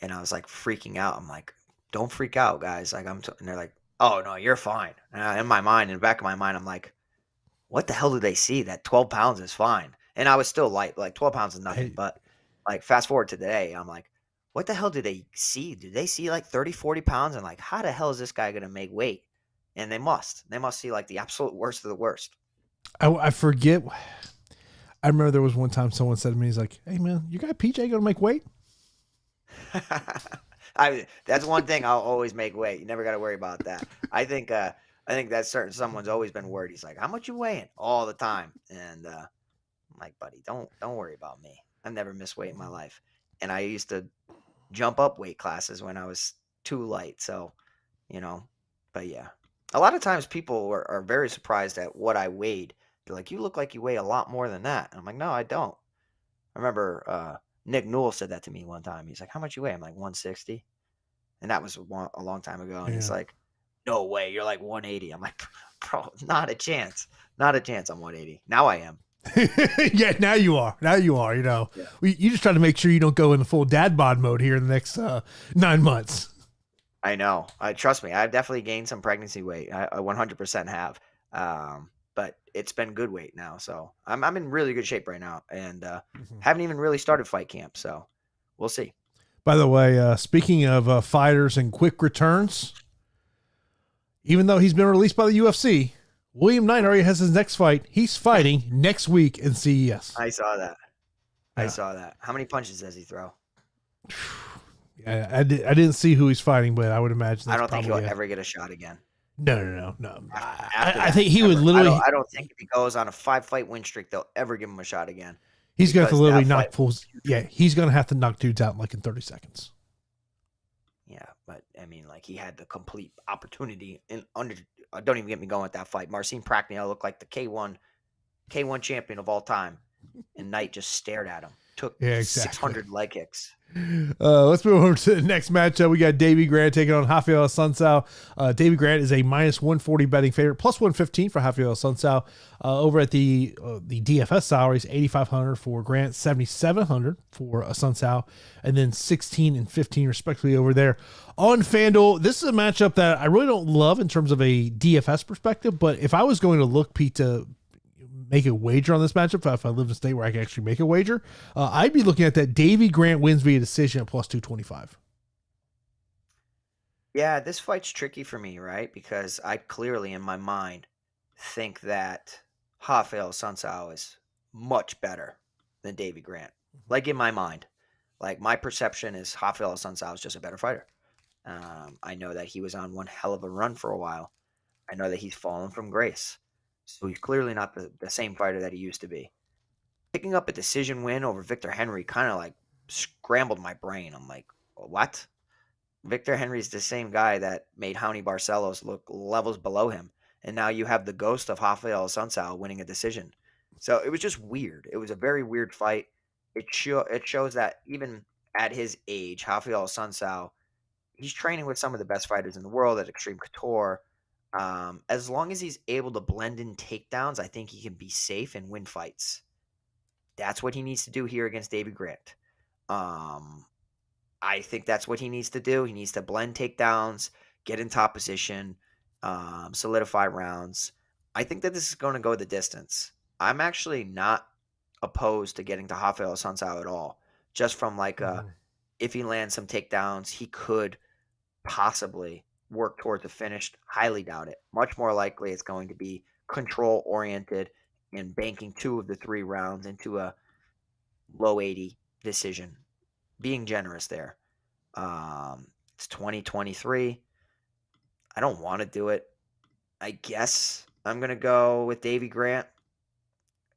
and I was freaking out. I'm like, don't freak out, guys. And they're like, oh no, you're fine. And in the back of my mind, I'm like, what the hell do they see? That 12 pounds is fine. And I was still light, 12 pounds is nothing. But fast forward to today, I'm like, what the hell do they see? Do they see 30, 40 pounds? And how the hell is this guy going to make weight? And they must see the absolute worst of the worst. I forget. I remember there was one time someone said to me, he's like, hey man, your guy PJ going to make weight? That's one thing. I'll always make weight. You never got to worry about that. I think that's certain. Someone's always been worried. He's like, how much you weighing? All the time. And I'm like, buddy, don't worry about me. I've never missed weight in my life. And I used to jump up weight classes when I was too light. So, but yeah, a lot of times people are very surprised at what I weighed. They're like, you look like you weigh a lot more than that. And I'm like, no, I don't. I remember Nick Newell said that to me one time. He's like, how much you weigh? I'm like, 160. And that was a long time ago. And he's like, no way, you're like 180. I'm like, bro, not a chance. Not a chance I'm 180. Now I am. Yeah, now you are. You know, Yeah. You just try to make sure you don't go in the full dad bod mode here in the next 9 months. I know. Trust me, I've definitely gained some pregnancy weight. I 100% have. But it's been good weight now. So I'm in really good shape right now. And haven't even really started fight camp. So we'll see. By the way, speaking of fighters and quick returns, even though he's been released by the UFC, William Knight already has his next fight. He's fighting next week in CES. I saw that. Yeah. I saw that. How many punches does he throw? Yeah, I didn't see who he's fighting, but I would imagine. I don't think he'll ever get a shot again. No. I think he would literally. I don't think if he goes on a 5-fight win streak, they'll ever give him a shot again. He's going to literally knock fools. Yeah, he's going to have to knock dudes out like in 30 seconds. Yeah, but I mean, like he had the complete opportunity in under. Don't even get me going with that fight. Marcin Prachnio looked like the K1 champion of all time, and Knight just stared at him. Took 600 leg kicks. Let's move over to the next matchup. We got Davey Grant taking on Raphael Assuncao. Davey Grant is a minus 140 betting favorite, plus 115 for Raphael Assuncao. Over at the DFS salaries, 8,500 for Grant, 7,700 for Assuncao, and then 16 and 15 respectively over there on FanDuel. This is a matchup that I really don't love in terms of a DFS perspective, but if I was going to look, Pete, to make a wager on this matchup, if I live in a state where I can actually make a wager, I'd be looking at that Davey Grant wins via decision at plus 225. Yeah, this fight's tricky for me, right? Because I clearly, in my mind, think that Raphael Assuncao is much better than Davey Grant. Like in my mind, like my perception is Raphael Assuncao is just a better fighter. I know that he was on one hell of a run for a while. I know that he's fallen from grace. So he's clearly not the same fighter that he used to be. Picking up a decision win over Victor Henry kind of like scrambled my brain. I'm like, what? Victor Henry's the same guy that made Raoni Barcelos look levels below him. And now you have the ghost of Raphael Assuncao winning a decision. So it was just weird. It was a very weird fight. It shows that even at his age, Raphael Assuncao, he's training with some of the best fighters in the world at Extreme Couture. As long as he's able to blend in takedowns, I think he can be safe and win fights. That's what he needs to do here against Davey Grant. I think that's what he needs to do. He needs to blend takedowns, get in top position, solidify rounds. I think that this is going to go the distance. I'm actually not opposed to getting to Raphael Assuncao at all. Just from like if he lands some takedowns, he could possibly work towards a finish. Highly doubt it. Much more likely it's going to be control oriented and banking 2 of the 3 rounds into a low 80 decision. Being generous there. It's 2023. I don't want to do it. I guess I'm going to go with Davey Grant.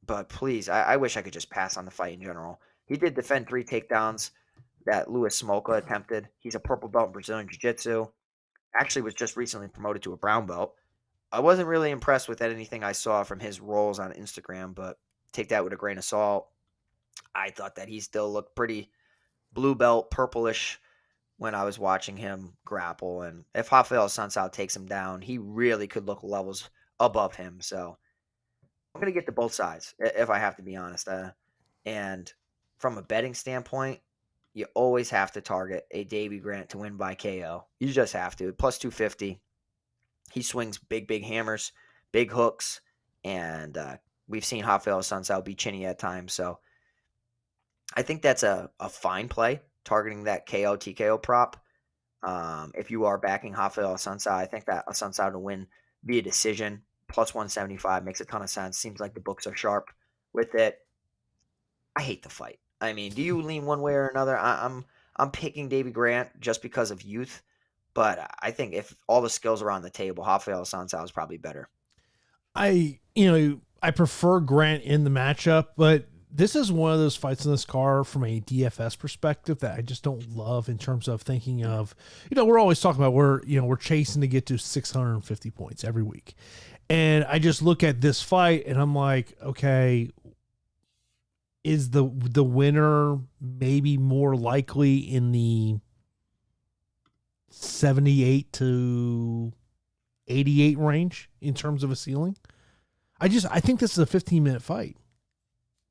But please, I wish I could just pass on the fight in general. He did defend 3 takedowns that Louis Smolka attempted. He's a purple belt in Brazilian Jiu-Jitsu. Actually was just recently promoted to a brown belt. I wasn't really impressed with anything I saw from his roles on Instagram, but take that with a grain of salt. I thought that he still looked pretty blue belt, purplish when I was watching him grapple. And if Raphael Assuncao takes him down, he really could look levels above him. So I'm going to get to both sides, if I have to be honest. And from a betting standpoint, you always have to target a Davey Grant to win by KO. You just have to. Plus 250. He swings big hammers, big hooks, and we've seen Raphael Assuncao be chinny at times. So I think that's a fine play, targeting that KO TKO prop. If you are backing Raphael Assuncao, I think that Assuncao to win via decision, plus 175 makes a ton of sense. Seems like the books are sharp with it. I hate the fight. I mean, do you lean one way or another? I'm picking Davey Grant just because of youth, but I think if all the skills are on the table, Raphael Assuncao is probably better. I prefer Grant in the matchup, but this is one of those fights in this card from a DFS perspective that I just don't love in terms of thinking of, we're always talking about we're chasing to get to 650 points every week. And I just look at this fight and I'm like, okay, is the winner maybe more likely in the 78 to 88 range in terms of a ceiling. I think this is a 15-minute fight.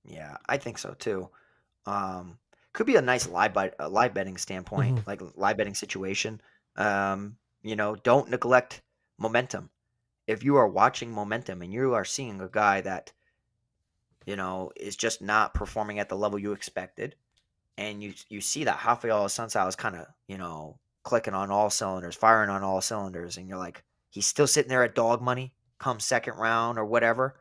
Yeah, I think so too. Could be a nice live betting standpoint, like live betting situation. Don't neglect momentum. If you are watching momentum and you are seeing a guy that, is just not performing at the level you expected, and you see that Raphael Assuncao is kind of, clicking on all cylinders, firing on all cylinders, and you're like, he's still sitting there at dog money come second round or whatever.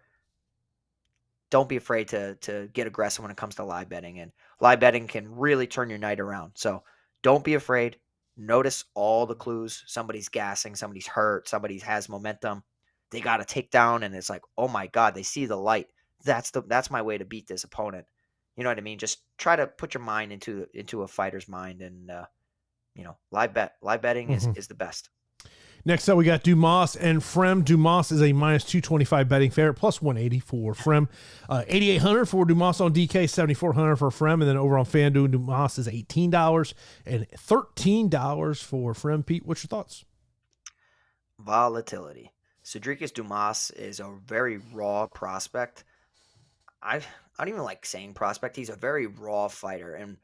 Don't be afraid to get aggressive when it comes to live betting, and live betting can really turn your night around. So don't be afraid. Notice all the clues. Somebody's gassing, somebody's hurt, somebody has momentum. They got a takedown, and it's like, oh my God, they see the light. That's my way to beat this opponent. You know what I mean? Just try to put your mind into a fighter's mind, and live betting is the best. Next up, we got Dumas and Fremd. Dumas is a minus 225 betting favorite, plus 180 for Fremd. 8,800 for Dumas on DK, 7,400 for Fremd. And then over on FanDuel, Dumas is $18 and $13 for Fremd. Pete, what's your thoughts? Volatility. Sedriques Dumas is a very raw prospect. I don't even like saying prospect. He's a very raw fighter and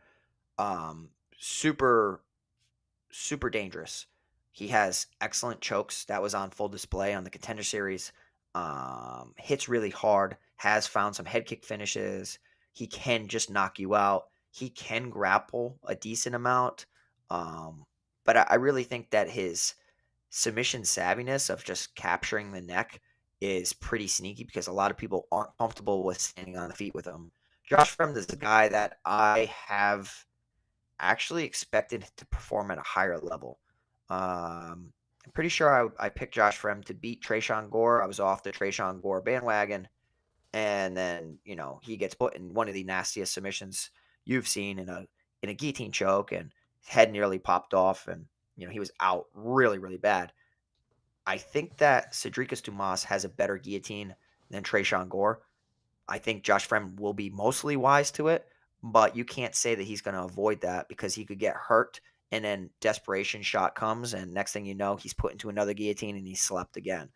super, super dangerous. He has excellent chokes. That was on full display on the Contender Series. Hits really hard. Has found some head kick finishes. He can just knock you out. He can grapple a decent amount. But I really think that his submission savviness of just capturing the neck is pretty sneaky, because a lot of people aren't comfortable with standing on the feet with him. Josh Fremd is a guy that I have actually expected to perform at a higher level. I'm pretty sure I picked Josh Fremd to beat Tresean Gore. I was off the Tresean Gore bandwagon, and then he gets put in one of the nastiest submissions you've seen in a guillotine choke, and his head nearly popped off, and he was out really, really bad. I think that Sedriques Dumas has a better guillotine than Tresean Gore. I think Josh Fremd will be mostly wise to it, but you can't say that he's going to avoid that, because he could get hurt, and then desperation shot comes, and next thing you know, he's put into another guillotine and he's slept again.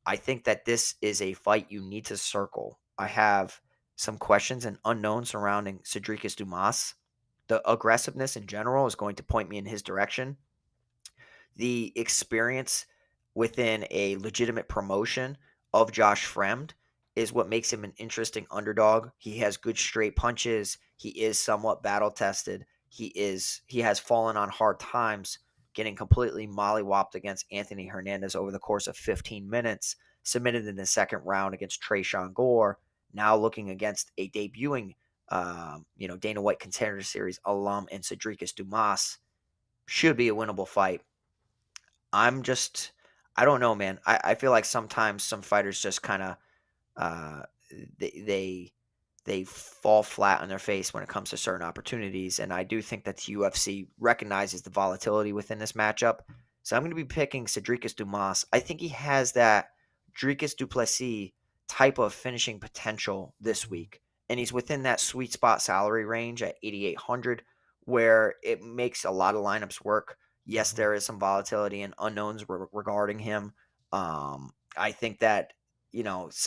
I think that this is a fight you need to circle. I have some questions and unknowns surrounding Sedriques Dumas. The aggressiveness in general is going to point me in his direction. The experience within a legitimate promotion of Josh Fremd is what makes him an interesting underdog. He has good straight punches. He is somewhat battle tested. He has fallen on hard times, getting completely mollywopped against Anthony Hernandez over the course of 15 minutes, submitted in the second round against Tresean Gore, now looking against a debuting Dana White Contender Series alum in Sedriques Dumas. Should be a winnable fight. I don't know, man. I feel like sometimes some fighters just kind of they fall flat on their face when it comes to certain opportunities, and I do think that the UFC recognizes the volatility within this matchup. So I'm going to be picking Sedriques Dumas. I think he has that Dricus du Plessis type of finishing potential this week, and he's within that sweet spot salary range at 8,800, where it makes a lot of lineups work. Yes, there is some volatility and unknowns regarding him. I think that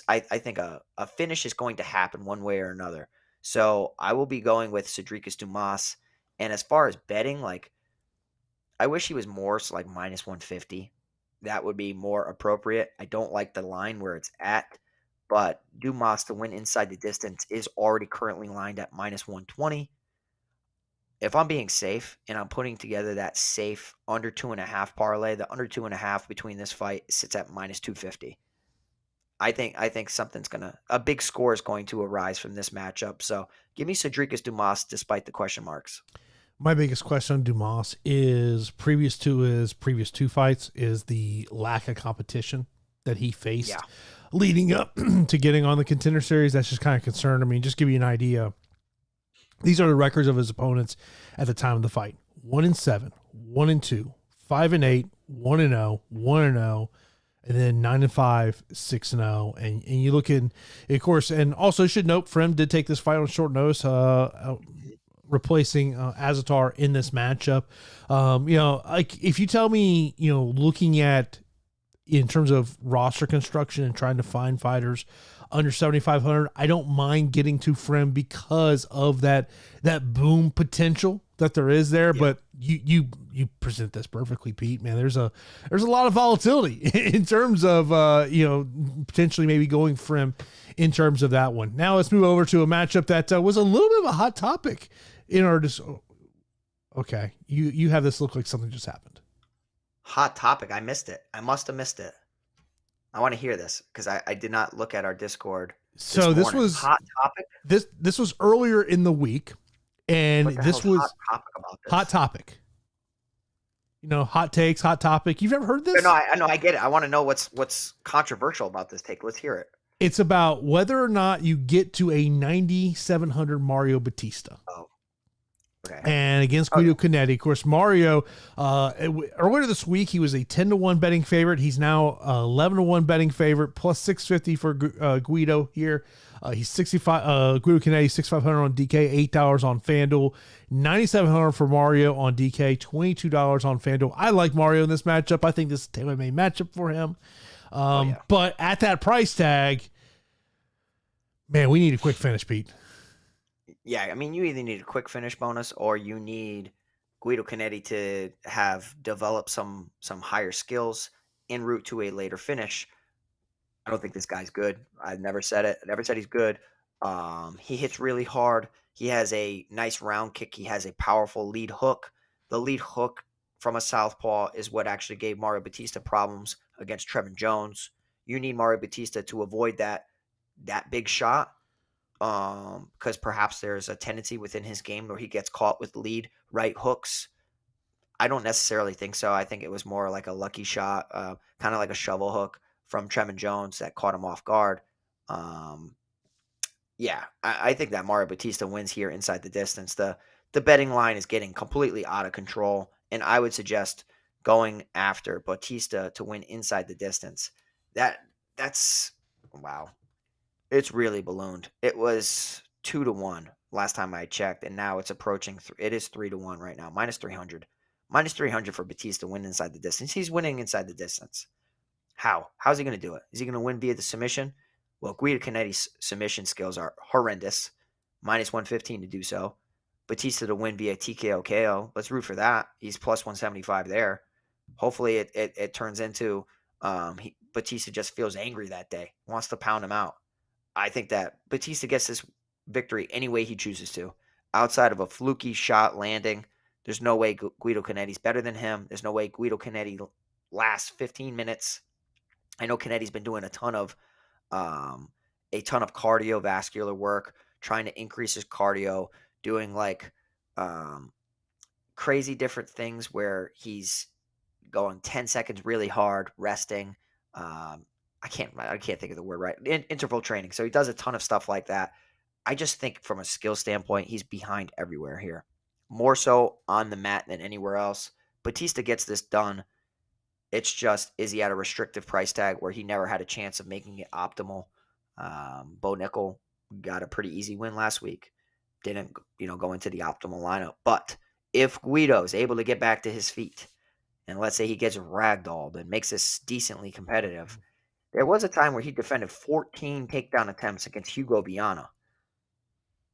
I think a finish is going to happen one way or another. So I will be going with Sedriques Dumas. And as far as betting, I wish he was more like minus 150. That would be more appropriate. I don't like the line where it's at, but Dumas to win inside the distance is already currently lined at minus 120. If I'm being safe and I'm putting together that safe under 2.5 parlay, the under 2.5 between this fight sits at minus 250. I think a big score is going to arise from this matchup. So give me Sedriques Dumas despite the question marks. My biggest question on Dumas is previous to his previous two fights is the lack of competition that he faced leading up to getting on the Contender Series. That's just kind of concerned. I mean, just give you an idea. These are the records of his opponents at the time of the fight. 1-7, 1-2, 5-8, 1-0, 1-0, and then 9-5, 6-0. And you look in, of course, and also should note, Fremd did take this fight on short notice, replacing Azatar in this matchup. If you tell me, looking at in terms of roster construction and trying to find fighters under 7,500, I don't mind getting to Fremd because of that boom potential that there is there. Yeah. But you present this perfectly, Pete, man. There's a lot of volatility in terms of, potentially maybe going Fremd in terms of that one. Now let's move over to a matchup that was a little bit of a hot topic in our okay. You have this look like something just happened. Hot topic. I missed it. I must have missed it. I want to hear this because I did not look at our Discord. So this was hot topic. This was earlier in the week, and this was hot topic about this? Hot topic. Hot takes, hot topic. You've ever heard this? No, I know. I get it. I want to know what's controversial about this take. Let's hear it. It's about whether or not you get to a 9,700 Mario Bautista. Oh. Okay. And against Guido Canetti. Of course, Mario, earlier this week, he was a 10-1 betting favorite. He's now 11-1 betting favorite, plus 650 for Guido here. He's 65. Guido Canetti, 6,500 on DK, $8 on FanDuel, 9,700 for Mario on DK, $22 on FanDuel. I like Mario in this matchup. I think this is a tailor-made matchup for him. But at that price tag, man, we need a quick finish, Pete. Yeah, I mean, you either need a quick finish bonus or you need Guido Canetti to have developed some higher skills en route to a later finish. I don't think this guy's good. I've never said it. I never said he's good. He hits really hard. He has a nice round kick. He has a powerful lead hook. The lead hook from a southpaw is what actually gave Mario Bautista problems against Trevin Jones. You need Mario Bautista to avoid that big shot. Because perhaps there's a tendency within his game where he gets caught with lead right hooks. I don't necessarily think so. I think it was more like a lucky shot, kind of like a shovel hook from Trevin Jones that caught him off guard. I think that Mario Bautista wins here inside the distance. The betting line is getting completely out of control, and I would suggest going after Bautista to win inside the distance. That's wow. It's really ballooned. It was 2-1 last time I checked, and now it's approaching. It is 3-1 right now, minus 300. Minus 300 for Bautista to win inside the distance. He's winning inside the distance. How's he going to do it? Is he going to win via the submission? Well, Guido Canetti's submission skills are horrendous. Minus 115 to do so. Bautista to win via TKO KO. Let's root for that. He's plus 175 there. Hopefully it turns into Bautista just feels angry that day, wants to pound him out. I think that Bautista gets this victory any way he chooses to. Outside of a fluky shot landing, there's no way Guido Canetti's better than him. There's no way Guido Canetti lasts 15 minutes. I know Canetti's been doing a ton of cardiovascular work, trying to increase his cardio, doing like crazy different things where he's going 10 seconds really hard, resting. I can't think of the word right. Interval training. So he does a ton of stuff like that. I just think from a skill standpoint, he's behind everywhere here. More so on the mat than anywhere else. Bautista gets this done. It's just, is he at a restrictive price tag where he never had a chance of making it optimal? Bo Nickel got a pretty easy win last week. Didn't, go into the optimal lineup. But if Guido is able to get back to his feet, and let's say he gets ragdolled and makes this decently competitive, there was a time where he defended 14 takedown attempts against Hugo Viana.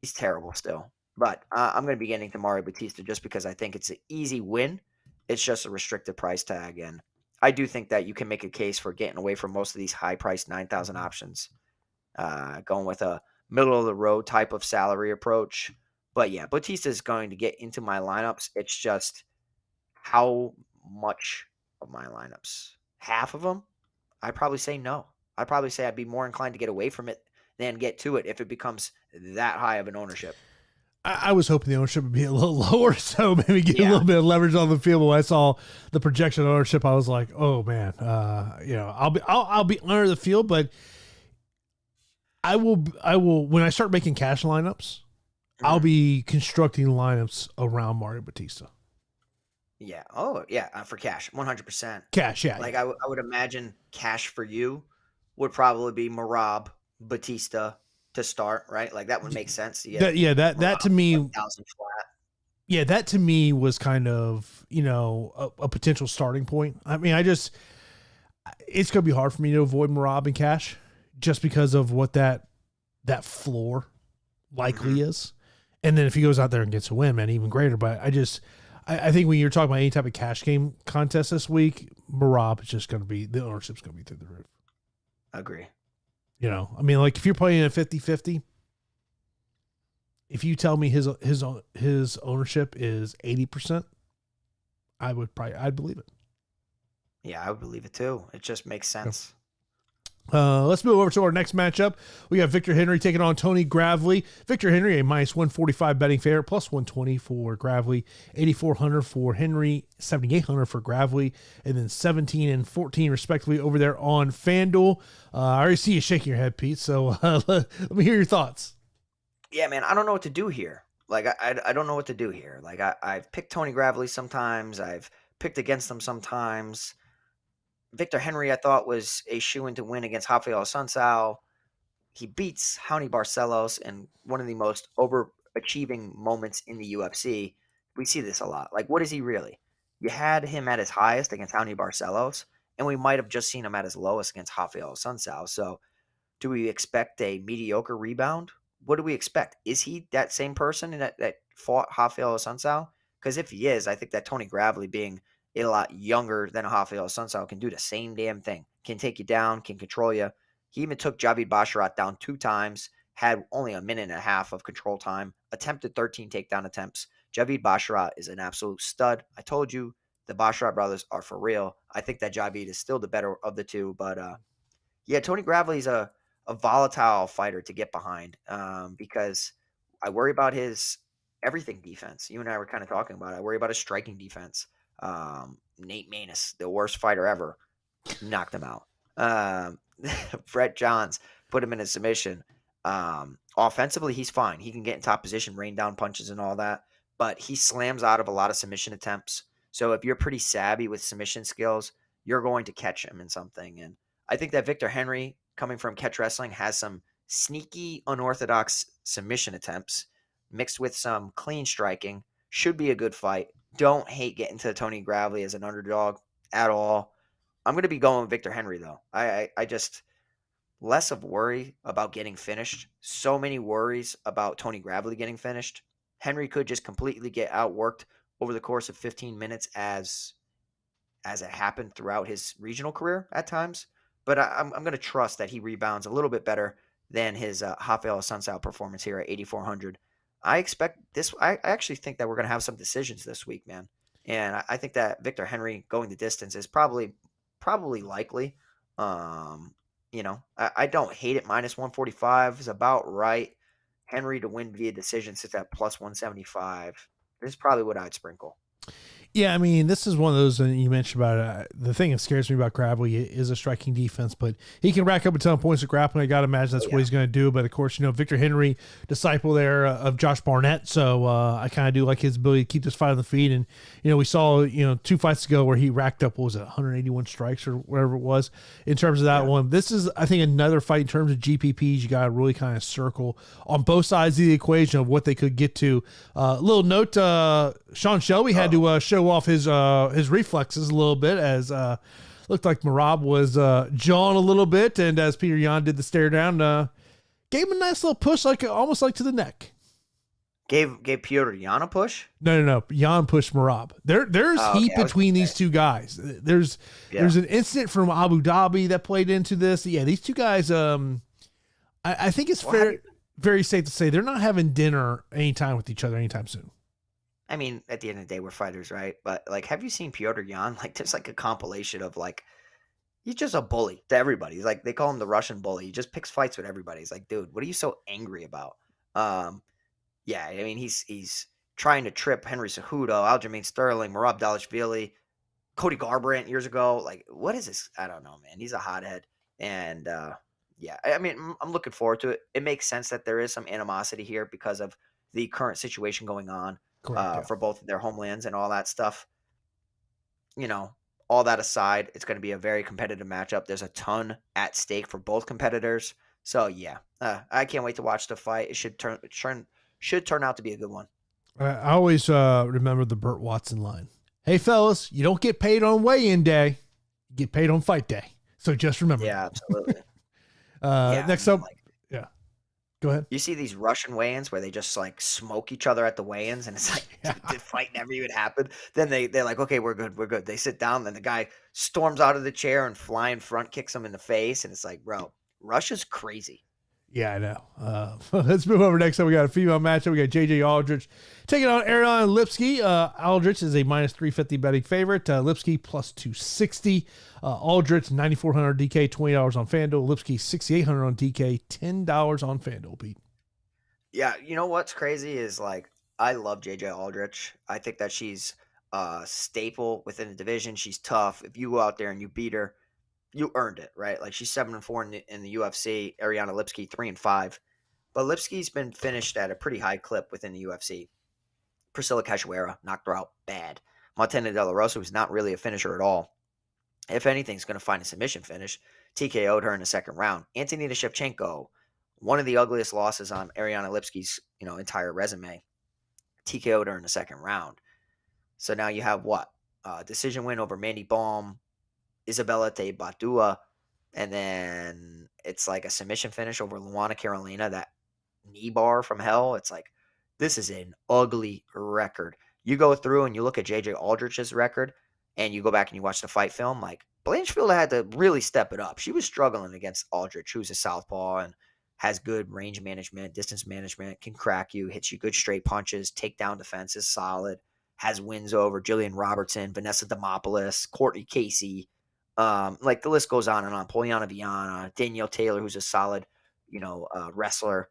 He's terrible still. But I'm going to be getting to Mario Bautista just because I think it's an easy win. It's just a restricted price tag. And I do think that you can make a case for getting away from most of these high-priced 9,000 options. Going with a middle-of-the-road type of salary approach. But yeah, Bautista is going to get into my lineups. It's just how much of my lineups? Half of them? I'd probably say no. I'd probably say I'd be more inclined to get away from it than get to it if it becomes that high of an ownership. I was hoping the ownership would be a little lower, so maybe get a little bit of leverage on the field. But when I saw the projection ownership, I was like, "Oh man, I'll be under the field." But I will when I start making cash lineups, I'll be constructing lineups around Mario Bautista. Yeah. Oh, yeah. For cash, 100%. Cash, yeah. Like I would imagine cash for you would probably be Merab, Bautista to start, right? Like that would make sense. That to me, 1,000 flat. Yeah, that to me was kind of a potential starting point. I mean, it's going to be hard for me to avoid Merab and cash just because of what that floor likely is. And then if he goes out there and gets a win, man, even greater. But I think when you're talking about any type of cash game contest this week, Merab is just going to be, the ownership's going to be through the roof. Agree. You know, I mean, like if you're playing a 50-50, if you tell me his ownership is 80%, I'd believe it. Yeah, I would believe it too. It just makes sense. Let's move over to our next matchup. We got Victor Henry taking on Tony Gravely. Victor Henry, a minus 145 betting favorite, plus 120 for Gravely, 8,400 for Henry, 7,800 for Gravely, and then 17 and 14 respectively over there on FanDuel. I already see you shaking your head, Pete. So let me hear your thoughts. Yeah, man, I don't know what to do here. Like, I don't know what to do here. Like, I've picked Tony Gravely sometimes. I've picked against him sometimes. Victor Henry, I thought, was a shoo-in to win against Raphael Assuncao. He beats Raoni Barcelos in one of the most overachieving moments in the UFC. We see this a lot. Like, what is he really? You had him at his highest against Raoni Barcelos, and we might have just seen him at his lowest against Raphael Assuncao. So, do we expect a mediocre rebound? What do we expect? Is he that same person that fought Raphael Assuncao? Because if he is, I think that Tony Gravely, being a lot younger than a Raphael Assuncao, can do the same damn thing. Can take you down, can control you. He even took Javid Basharat down 2 times, had only a minute and a half of control time, attempted 13 takedown attempts. Javid Basharat is an absolute stud. I told you the Basharat brothers are for real. I think that Javid is still the better of the two, but yeah, Tony Gravely's a volatile fighter to get behind because I worry about his everything defense. You and I were kind of talking about it. I worry about his striking defense. Nate Maness, the worst fighter ever, knocked him out. Brett Johns put him in a submission. Offensively, he's fine. He can get in top position, rain down punches and all that, but he slams out of a lot of submission attempts. So if you're pretty savvy with submission skills, you're going to catch him in something. And I think that Victor Henry, coming from Catch Wrestling, has some sneaky, unorthodox submission attempts mixed with some clean striking. Should be a good fight. Don't hate getting to Tony Gravely as an underdog at all. I'm going to be going with Victor Henry, though. I just less of worry about getting finished. So many worries about Tony Gravely getting finished. Henry could just completely get outworked over the course of 15 minutes as it happened throughout his regional career at times. But I'm going to trust that he rebounds a little bit better than his Raphael Assuncao performance here at 8,400. I expect this. I actually think that we're going to have some decisions this week, man. And I think that Victor Henry going the distance is probably likely. You know, I don't hate it. Minus 145 is about right. Henry to win via decision sits at plus 175. This is probably what I'd sprinkle. Yeah, I mean, this is one of those, and you mentioned about it. The thing that scares me about Gravely is a striking defense, but he can rack up a ton of points with grappling. I got to imagine that's what he's going to do. But of course, you know, Victor Henry, disciple there of Josh Barnett. So I kind of do like his ability to keep this fight on the feet. And, you know, we saw, 2 fights ago where he racked up, 181 strikes or whatever it was in terms of that one. This is, I think, another fight in terms of GPPs. You got to really kind of circle on both sides of the equation of what they could get to. Little note, Sean Shelby had to show off his reflexes a little bit as looked like Merab was jawing a little bit, and as Petr Yan did the stare down, gave him a nice little push, almost like to the neck. Gave Petr Yan a push? No. Yan pushed Merab. There's heat between these two guys. There's an incident from Abu Dhabi that played into this. Yeah, these two guys. I think it's very safe to say they're not having dinner anytime with each other anytime soon. I mean, at the end of the day, we're fighters, right? But, have you seen Petr Yan? There's, a compilation of, he's just a bully to everybody. He's they call him the Russian bully. He just picks fights with everybody. He's like, dude, what are you so angry about? Yeah, I mean, he's trying to trip Henry Cejudo, Aljamain Sterling, Merab Dvalishvili, Cody Garbrandt years ago. What is this? I don't know, man. He's a hothead. And, yeah, I mean, I'm looking forward to it. It makes sense that there is some animosity here because of the current situation going on. Correct, for both of their homelands and all that stuff. All that aside, it's going to be a very competitive matchup. There's a ton at stake for both competitors. So, yeah, I can't wait to watch the fight. It should turn out to be a good one. I always remember the Burt Watson line. Hey, fellas, you don't get paid on weigh-in day. You get paid on fight day. So just remember. Yeah, absolutely. Yeah, Next I mean, up, yeah, go ahead. you see these Russian weigh-ins where they just like smoke each other at the weigh-ins, and it's like the fight never even happened. Then they're like, okay, we're good, we're good. They sit down, then the guy storms out of the chair and flying front kicks him in the face, and it's like, bro, Russia's crazy. Yeah, I know. Let's move over next up. We got a female matchup. We got JJ Aldrich taking on Ariane Lipski. Aldrich is a minus 350 betting favorite. Lipski plus 260. Aldrich 9,400 DK, $20 on FanDuel. Lipski 6,800 on DK, $10 on FanDuel. Pete. Yeah, you know what's crazy is like I love JJ Aldrich. I think that she's a staple within the division. She's tough. If you go out there and you beat her, you earned it, right? Like she's 7-4 in the UFC. Ariane Lipski 3-5, but Lipski's been finished at a pretty high clip within the UFC. Priscilla Cachoeira knocked her out bad. Martina De La Rosa was not really a finisher at all. If anything's going to find a submission finish, TKO'd her in the second round. Antonina Shevchenko, one of the ugliest losses on Ariane Lipski's entire resume, TKO'd her in the second round. So now you have what? Decision win over Mandy Baum, Isabella Tebatua, and then it's like a submission finish over Luana Carolina, that knee bar from hell. It's like, this is an ugly record. You go through and you look at JJ Aldrich's record and you go back and you watch the fight film, like Blanchfield had to really step it up. She was struggling against Aldrich, who's a southpaw and has good range management, distance management, can crack you, hits you good straight punches, takedown defense is solid, has wins over Jillian Robertson, Vanessa Demopoulos, Courtney Casey. Like the list goes on and on. Poliana Viana, Danielle Taylor, who's a solid, wrestler.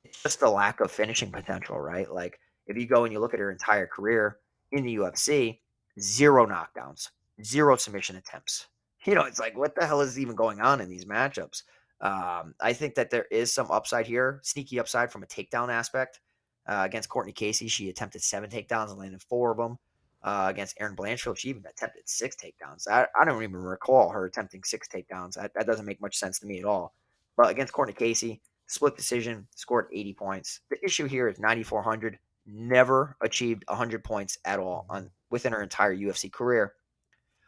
It's just the lack of finishing potential, right? Like if you go and you look at her entire career in the UFC, 0 knockdowns, 0 submission attempts. It's like, what the hell is even going on in these matchups? I think that there is some upside here, sneaky upside from a takedown aspect. Against Courtney Casey, she attempted 7 takedowns and landed 4 of them. Against Erin Blanchfield, she even attempted 6 takedowns. I don't even recall her attempting 6 takedowns. That doesn't make much sense to me at all. But against Courtney Casey, split decision, scored 80 points. The issue here is 9,400, never achieved 100 points at all within her entire UFC career.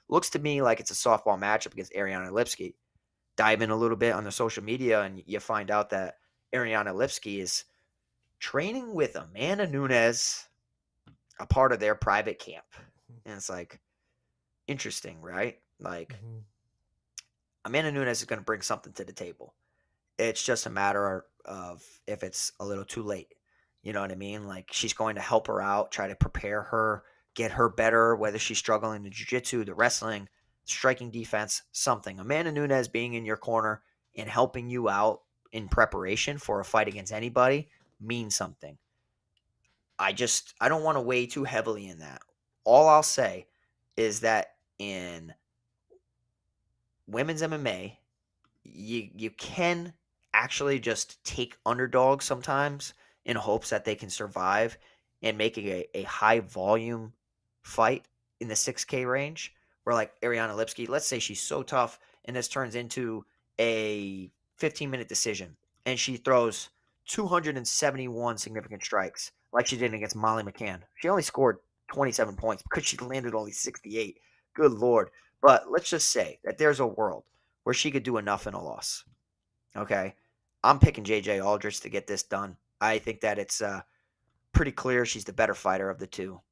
Looks to me like it's a softball matchup against Ariane Lipski. Dive in a little bit on the social media and you find out that Ariane Lipski is training with Amanda Nunes, a part of their private camp. And it's like, interesting, right? Like, Amanda Nunes is going to bring something to the table. It's just a matter of if it's a little too late. You know what I mean? Like, she's going to help her out, try to prepare her, get her better, whether she's struggling in jiu-jitsu, the wrestling, striking defense, something. Amanda Nunes being in your corner and helping you out in preparation for a fight against anybody means something. I don't want to weigh too heavily in that. All I'll say is that in women's MMA, you can actually just take underdogs sometimes in hopes that they can survive and make a high volume fight in the 6K range. Where like Ariane Lipski, let's say she's so tough and this turns into a 15-minute decision and she throws 271 significant strikes like she did against Molly McCann. She only scored 27 points because she landed only 68. Good Lord. But let's just say that there's a world where she could do enough in a loss. Okay? I'm picking JJ Aldrich to get this done. I think that it's pretty clear she's the better fighter of the two.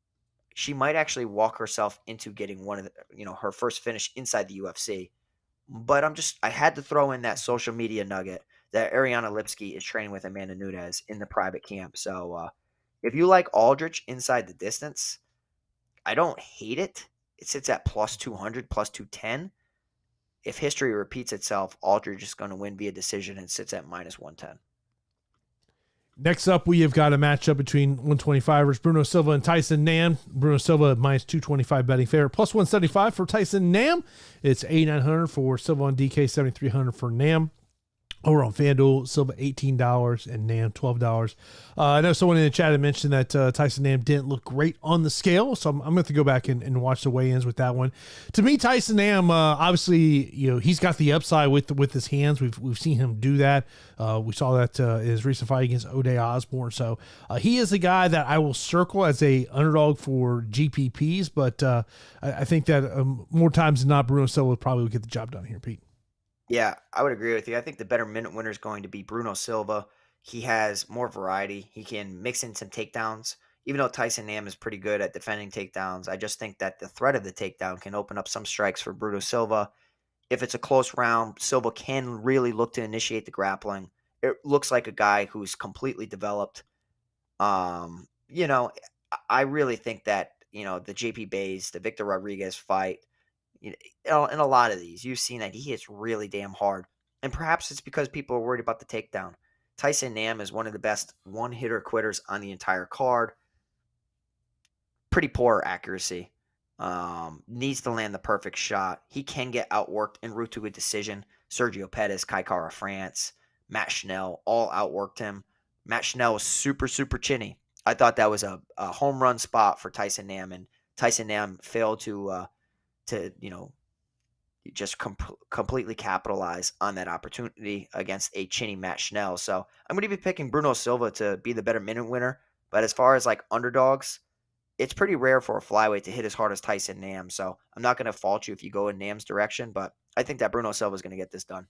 She might actually walk herself into getting one of the, her first finish inside the UFC. But I had to throw in that social media nugget that Ariane Lipski is training with Amanda Nunes in the private camp. So if you like Aldrich inside the distance, I don't hate it. It sits at plus 200, plus 210. If history repeats itself, Aldrich is going to win via decision and sits at minus 110. Next up, we have got a matchup between 125ers, Bruno Silva and Tyson Nam. Bruno Silva minus 225 betting favorite, plus 175 for Tyson Nam. It's 8,900 for Silva on DK, 7,300 for Nam. Over on FanDuel, Silva $18 and Nam $12. I know someone in the chat had mentioned that Tyson Nam didn't look great on the scale, so I'm going to have to go back and watch the weigh-ins with that one. To me, Tyson Nam, obviously, he's got the upside with his hands. We've seen him do that. We saw that in his recent fight against O'Day Osborne. So he is a guy that I will circle as a underdog for GPPs, but I think that more times than not, Bruno Silva probably will get the job done here, Pete. Yeah, I would agree with you. I think the better minute winner is going to be Bruno Silva. He has more variety. He can mix in some takedowns. Even though Tyson Nam is pretty good at defending takedowns, I just think that the threat of the takedown can open up some strikes for Bruno Silva. If it's a close round, Silva can really look to initiate the grappling. It looks like a guy who's completely developed. I really think that, the JP Bays, the Victor Rodriguez fight, in a lot of these, you've seen that he hits really damn hard. And perhaps it's because people are worried about the takedown. Tyson Nam is one of the best one-hitter quitters on the entire card. Pretty poor accuracy. Needs to land the perfect shot. He can get outworked en route to a decision. Sergio Pettis, Kai Kara France, Matt Schnell all outworked him. Matt Schnell was super, super chinny. I thought that was a home run spot for Tyson Nam, and Tyson Nam failed to just completely capitalize on that opportunity against a chinny Matt Schnell. So I'm going to be picking Bruno Silva to be the better minute winner. But as far as like underdogs, it's pretty rare for a flyweight to hit as hard as Tyson Nam. So I'm not going to fault you if you go in Nam's direction, but I think that Bruno Silva is going to get this done.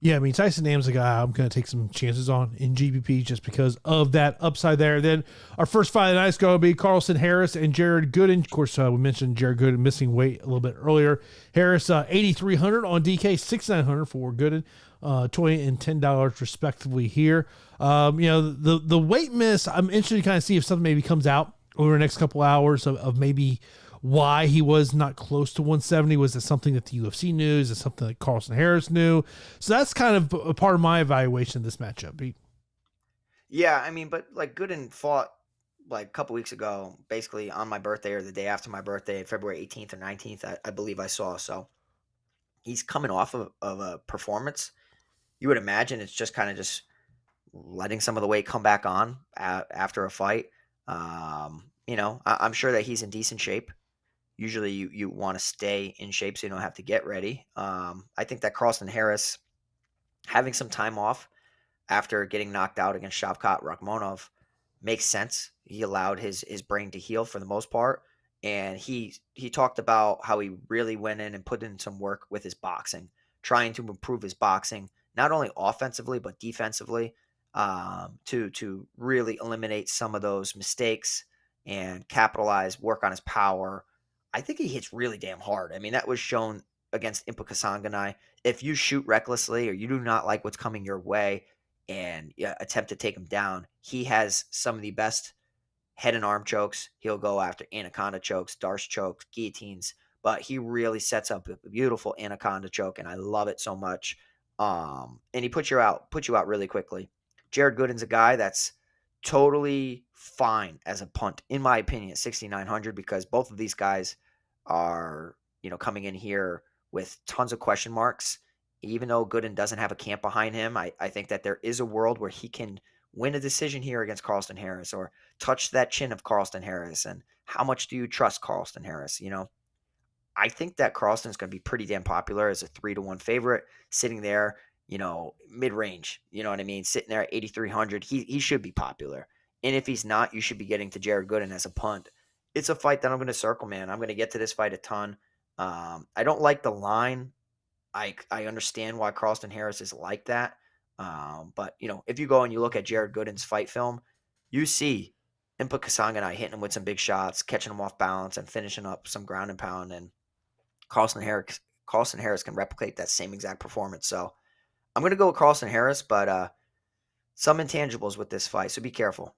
Yeah, I mean, Tyson Nam's a guy I'm going to take some chances on in GPP just because of that upside there. Then our first fight of the night is going to be Carlston Harris and Jared Gooden. Of course, we mentioned Jared Gooden missing weight a little bit earlier. Harris, 8,300 on DK, 6,900 for Gooden, $20 and $10 respectively here. The weight miss, I'm interested to kind of see if something maybe comes out over the next couple hours of maybe why he was not close to 170. Was it something that the UFC knew? Is it something that Carlston Harris knew? So that's kind of a part of my evaluation of this matchup, Pete. Yeah, I mean, but like Gooden fought like a couple weeks ago, basically on my birthday or the day after my birthday, February 18th or 19th, I believe I saw. So he's coming off of a performance. You would imagine it's just kind of just letting some of the weight come back on after a fight. I'm sure that he's in decent shape. Usually you want to stay in shape so you don't have to get ready. I think that Carlston Harris having some time off after getting knocked out against Shavkat Rakhmonov makes sense. He allowed his brain to heal for the most part. And he talked about how he really went in and put in some work with his boxing, trying to improve his boxing, not only offensively, but defensively, to really eliminate some of those mistakes and capitalize, work on his power. I think he hits really damn hard. I mean, that was shown against Impa Kasanganay. If you shoot recklessly or you do not like what's coming your way and attempt to take him down, he has some of the best head and arm chokes. He'll go after anaconda chokes, Darce chokes, guillotines, but he really sets up a beautiful anaconda choke, and I love it so much. And he puts you out really quickly. Jared Gooden's a guy that's totally fine as a punt, in my opinion, at 6,900, because both of these guys are, coming in here with tons of question marks. Even though Gooden doesn't have a camp behind him, I think that there is a world where he can win a decision here against Carlston Harris or touch that chin of Carlston Harris. And how much do you trust Carlston Harris? I think that Carlston's going to be pretty damn popular as a 3-1 favorite, sitting there, mid-range. You know what I mean? Sitting there at 8,300. He should be popular. And if he's not, you should be getting to Jared Gooden as a punt. It's a fight that I'm going to circle, man. I'm going to get to this fight a ton. I don't like the line. I understand why Carlston Harris is like that. But, if you go and you look at Jared Gooden's fight film, you see Impa Kasanganay hitting him with some big shots, catching him off balance, and finishing up some ground and pound. And Carlston Harris can replicate that same exact performance. So I'm going to go with Carlston Harris, but some intangibles with this fight, so be careful.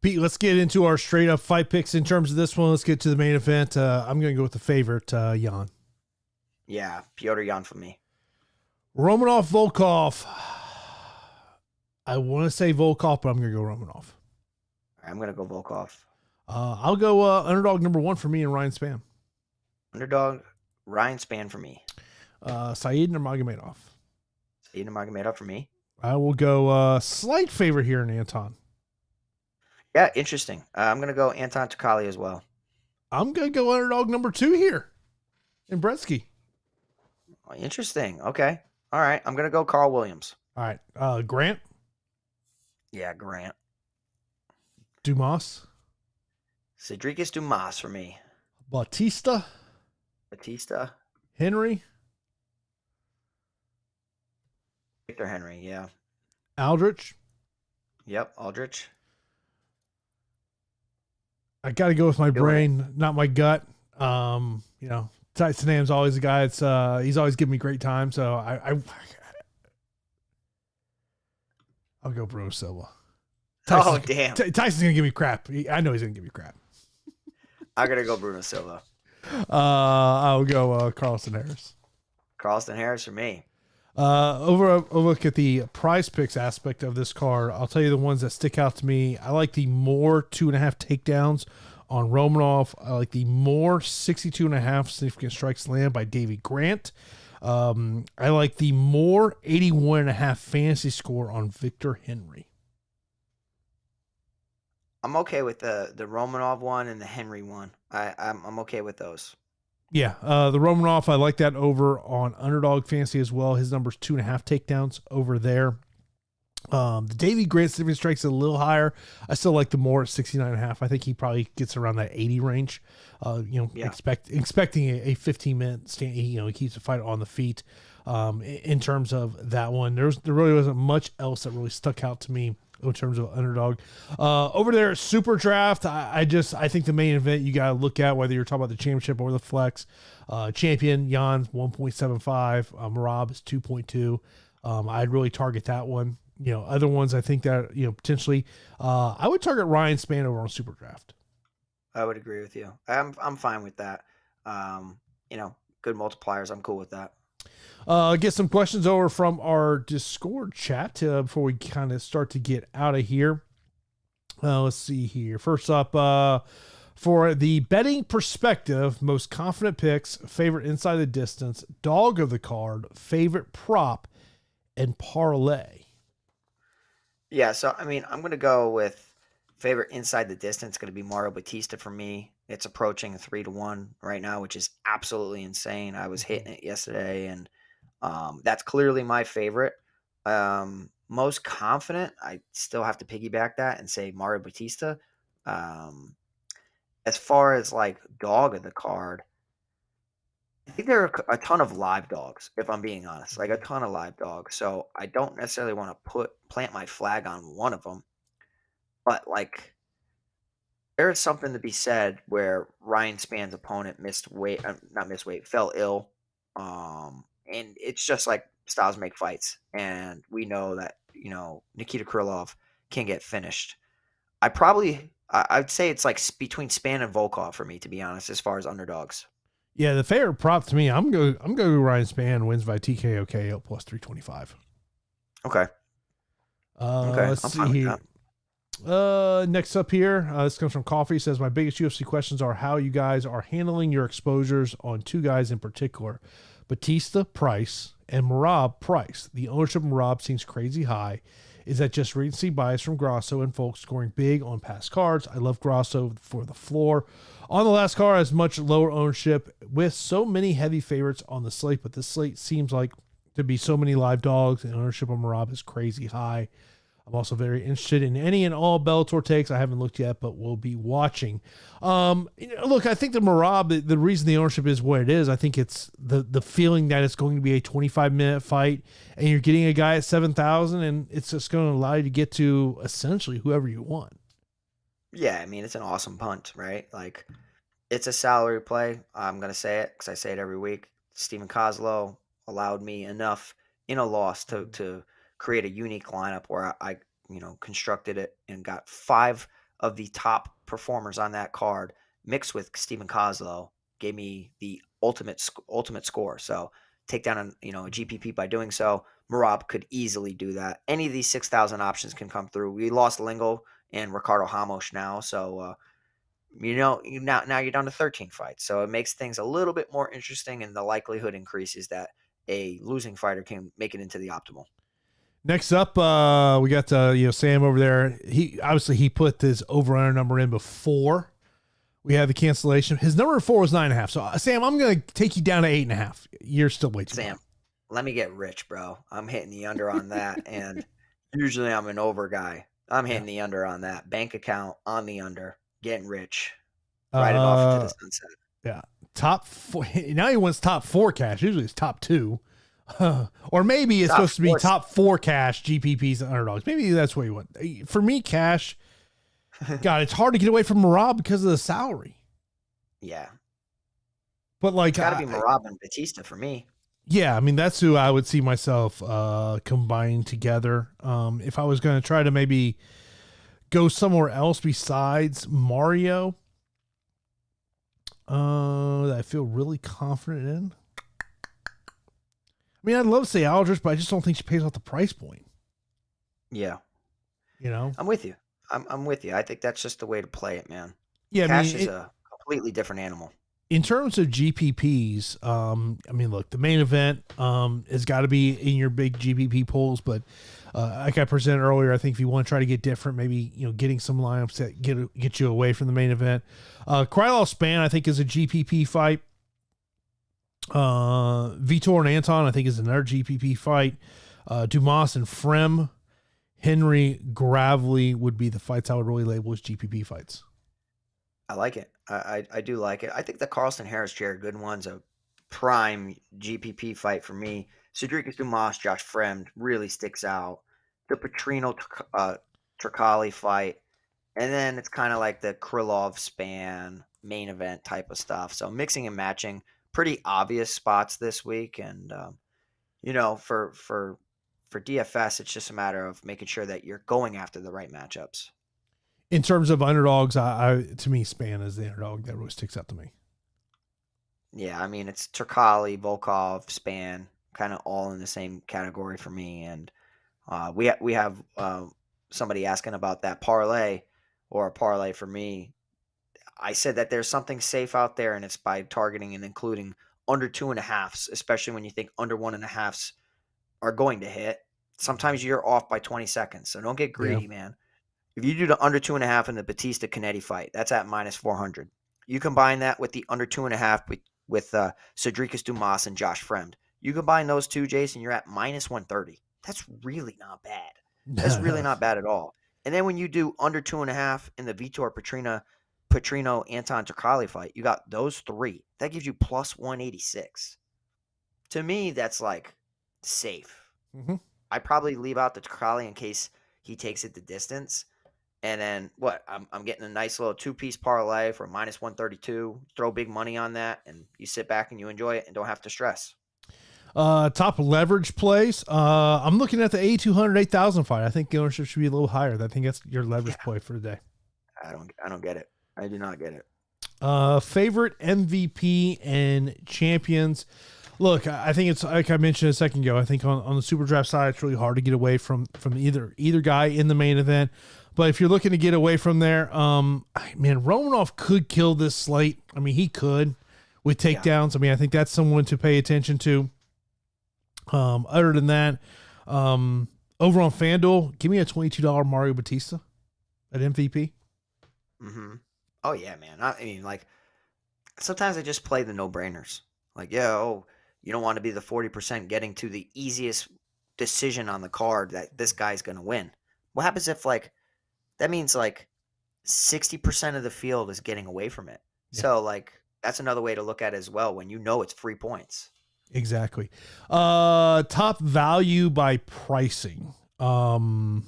Pete, let's get into our straight up fight picks in terms of this one. Let's get to the main event. I'm going to go with the favorite, Jan. Yeah, Petr Yan for me. Romanov, Volkov. I want to say Volkov, but I'm going to go Romanov. I'm going to go Volkov. I'll go underdog number 1 for me and Ryan Spann. Underdog, Ryan Spann for me. Saeed Nurmagomedov. Nurmagomedov for me. I will go slight favorite here in Anton. Yeah, interesting. I'm going to go Anton Turkalj as well. I'm going to go underdog number 2 here in Brzeski. Oh, interesting. Okay. All right. I'm going to go Karl Williams. All right. Grant. Yeah, Grant. Dumas. Sedriques Dumas for me. Bautista. Bautista. Henry. Victor Henry, yeah. Aldrich. Yep, Aldrich. I got to go with my brain, not my gut. Tyson Am's always a guy. He's always giving me great time. So I'll go Bruno Silva. Damn. Tyson's gonna give me crap. I know he's gonna give me crap. I'm gonna go Bruno Silva. I'll go Carlston Harris. Carlston Harris for me. Over a look at the prize picks aspect of this card, I'll tell you the ones that stick out to me. I like the more 2.5 takedowns on Romanov. I like the more 62.5 significant strikes land by Davey Grant. I like the more 81.5 fantasy score on Victor Henry. I'm okay with the Romanov one and the Henry one. I'm okay with those. Yeah, the Romanov, I like that over on Underdog Fantasy as well. His number's 2.5 takedowns over there. The Davey Grant significant strikes a little higher. I still like the more at 69.5. I think he probably gets around that 80 range. Expecting a 15-minute stand. He keeps the fight on the feet. In terms of that one, there really wasn't much else that really stuck out to me in terms of Underdog. Over there, Super Draft. I think the main event you got to look at, whether you're talking about the championship or the flex. Champion Jan's 1.75. Merab is 2.2. I'd really target that one. Other ones I think that potentially I would target Ryan Spann over on Super Draft. I would agree with you. I'm fine with that. Good multipliers. I'm cool with that. Get some questions over from our Discord chat before we kind of start to get out of here. Let's see here. First up, for the betting perspective, most confident picks, favorite inside the distance, dog of the card, favorite prop, and parlay. Yeah, so I'm going to go with favorite inside the distance. Going to be Mario Bautista for me. It's approaching 3-1 right now, which is absolutely insane. I was hitting it yesterday, and that's clearly my favorite. Most confident, I still have to piggyback that and say Mario Bautista. As far as like dog of the card, I think there are a ton of live dogs, if I'm being honest, like a ton of live dogs. So I don't necessarily want to plant my flag on one of them, but like there is something to be said where Ryan Spann's opponent fell ill. And it's just like styles make fights. And we know that, Nikita Krylov can get finished. I'd say it's like between Spann and Volkov for me, to be honest, as far as underdogs. Yeah, the favorite prop to me, I'm going to Ryan Spann wins by TKO KO plus 325. Okay. Let's see here. Next up here, this comes from Coffee. Says, my biggest UFC questions are how you guys are handling your exposures on two guys in particular. Bautista price and Merab price. The ownership of Merab seems crazy high. Is that just recency bias from Grasso and folks scoring big on past cards? I love Grasso for the floor. On the last card, has much lower ownership with so many heavy favorites on the slate, but this slate seems like to be so many live dogs, and ownership of Merab is crazy high. I'm also very interested in any and all Bellator takes. I haven't looked yet, but we'll be watching. Look, I think the Merab, the reason the ownership is what it is, I think it's the feeling that it's going to be a 25-minute fight, and you're getting a guy at 7,000, and it's just going to allow you to get to essentially whoever you want. Yeah, it's an awesome punt, right? Like, it's a salary play. I'm going to say it because I say it every week. Stephen Kozlow allowed me enough in a loss to create a unique lineup where I constructed it and got 5 of the top performers on that card mixed with Stephen Kozlow, gave me the ultimate score. So take down a GPP by doing so. Merab could easily do that. Any of these 6,000 options can come through. We lost Lingo and Ricardo Ramos now, so now you're down to 13 fights. So it makes things a little bit more interesting, and the likelihood increases that a losing fighter can make it into the optimal. Next up, we got Sam over there. He put this over-under number in before we had the cancellation. His number 4 was 9.5. So Sam, I'm gonna take you down to 8.5. You're still way too Sam, low. let me get rich, bro. I'm hitting the under on that, and usually I'm an over guy. I'm hitting the under on that. Bank account on the under, getting rich. Ride it off into the sunset. Yeah, top 4. Now he wants top 4 cash. Usually it's top 2. Or maybe it's supposed to be top 4 cash GPPs and underdogs. Maybe that's what you want. For me, cash, God, it's hard to get away from Merab because of the salary. Yeah. But like, it's got to be Merab and Bautista for me. Yeah, I mean, that's who I would see myself combining together. If I was going to try to maybe go somewhere else besides Mario, that I feel really confident in. I mean, I'd love to say Aldrich, but I just don't think she pays off the price point. Yeah. I'm with you. I'm with you. I think that's just the way to play it, man. Yeah, Cash is a completely different animal. In terms of GPPs, I mean, look, the main event has got to be in your big GPP pools, but like I presented earlier, I think if you want to try to get different, maybe getting some lineups that get you away from the main event. Krylov Spann, I think, is a GPP fight. Vitor and Anton, I think, is another GPP fight. Dumas and Fremd, Henry, Gravely would be the fights I would really label as GPP fights. I like it. I do like it. I think the Carlston Harris Jared Goodwin's a prime GPP fight for me. Sedriques Dumas, Josh Fremd really sticks out. The Petrino Turkalj fight. And then it's kind of like the Krylov Spann main event type of stuff. So mixing and matching, pretty obvious spots this week. And, for DFS, it's just a matter of making sure that you're going after the right matchups. In terms of underdogs, to me, Spann is the underdog that really sticks out to me. Yeah, I mean, it's Turkalj, Volkov, Spann, kind of all in the same category for me. And we have somebody asking about that parlay or a parlay for me. I said that there's something safe out there, and it's by targeting and including under 2.5s, especially when you think under 1.5s are going to hit. Sometimes you're off by 20 seconds, so don't get greedy, man. If you do the under 2.5 in the Bautista Canetti fight, that's at minus 400. You combine that with the under 2.5 with Sedriques Dumas and Josh Fremd. You combine those two, Jason, you're at minus 130. That's really not bad. That's really not bad at all. And then when you do under 2.5 in the Vitor Petrino Anton Turkalj fight, you got those 3. That gives you plus 186. To me, that's like safe. Mm-hmm. I probably leave out the Turkalj in case he takes it the distance. And then I'm getting a nice little 2-piece parlay for minus 132. Throw big money on that, and you sit back and you enjoy it and don't have to stress. Top leverage plays. I'm looking at the 8,200, 8,000 fight. I think the ownership should be a little higher. I think that's your leverage play for the day. I don't get it. I do not get it. Favorite MVP and champions. Look, I think it's like I mentioned a second ago. I think on the super draft side, it's really hard to get away from either guy in the main event. But if you're looking to get away from there, man, Romanov could kill this slate. I mean, he could with takedowns. I mean, I think that's someone to pay attention to. Other than that, over on FanDuel, give me a $22 Mario Bautista at MVP. Mm-hmm. Oh yeah, man. I mean, like sometimes I just play the no-brainers. Like, you don't want to be the 40% getting to the easiest decision on the card that this guy's going to win. What happens if that means 60% of the field is getting away from it. Yeah. So that's another way to look at it as well when it's free points. Exactly. Top value by pricing. Merab,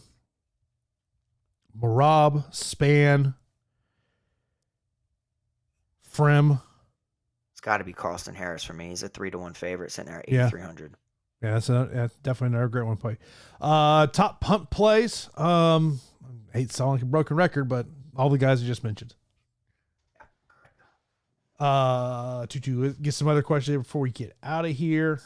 Spann, Fremd. It's got to be Carlston Harris for me. He's a 3-1 favorite sitting there at 8,300. Yeah, that's definitely another great one play. Top punt plays. I hate to sound like a broken record, but all the guys I just mentioned. To get some other questions before we get out of here.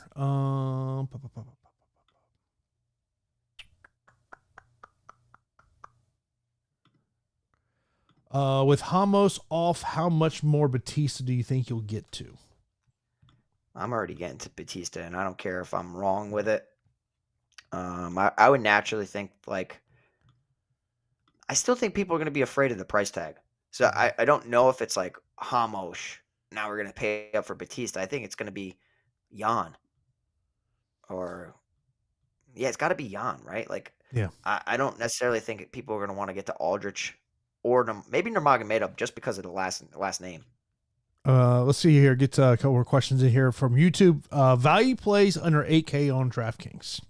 With Ramos off, how much more Bautista do you think you'll get to? I'm already getting to Bautista, and I don't care if I'm wrong with it. I would naturally think, like, I still think people are going to be afraid of the price tag. So I don't know if it's like Ramos. Now we're going to pay up for Bautista. I think it's going to be Jan, or yeah, it's got to be Jan, right? Like, Yeah. I don't necessarily think people are going to want to get to Aldrich or maybe Nurmagomedov just because of the last name. Let's see here. Get a couple more questions in here from YouTube. Value plays under 8K on DraftKings.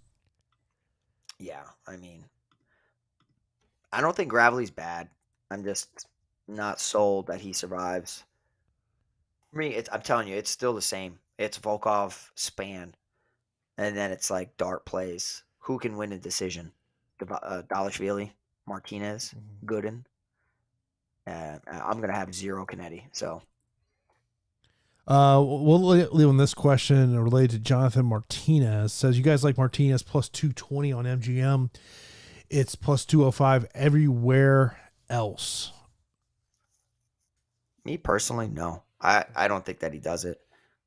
Yeah, I mean, I don't think Gravely's bad. I'm just not sold that he survives. For me, I'm telling you, it's still the same. It's Volkov, Spann, and then it's like dart plays. Who can win a decision? Dvalishvili, Martinez, Gooden. I'm gonna have 0 Canetti. So we'll leave on this question related to Jonathan Martinez. Says, you guys like Martinez plus 220 on MGM. It's plus 205 everywhere else. me personally, no. I don't think that he does it.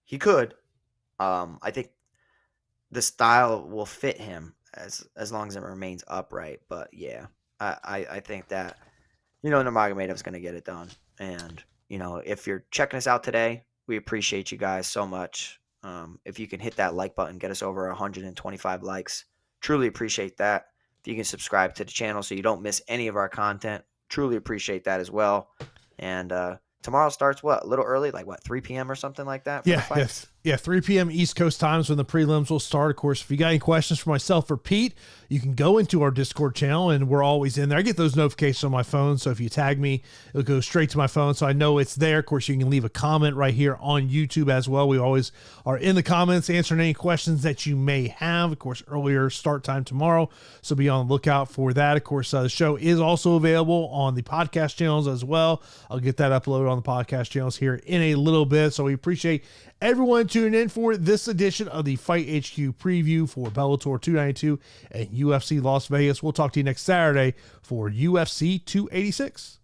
He could. I think the style will fit him as long as it remains upright. But yeah, I think that Nurmagomedov's going to get it done. And if you're checking us out today, we appreciate you guys so much. If you can hit that like button, get us over 125 likes, truly appreciate that. If you can subscribe to the channel so you don't miss any of our content, truly appreciate that as well. And tomorrow starts a little early, like 3 p.m. or something like that? Yeah, yes. Yeah, 3 p.m. East Coast times when the prelims will start. Of course, if you got any questions for myself or Pete, you can go into our Discord channel, and we're always in there. I get those notifications on my phone, so if you tag me, it'll go straight to my phone, so I know it's there. Of course, you can leave a comment right here on YouTube as well. We always are in the comments answering any questions that you may have. Of course, earlier start time tomorrow, so be on the lookout for that. Of course, the show is also available on the podcast channels as well. I'll get that uploaded on the podcast channels here in a little bit, so we appreciate everyone tuning in for this edition of the Fight HQ preview for Bellator 292 and UFC Las Vegas. We'll talk to you next Saturday for UFC 286.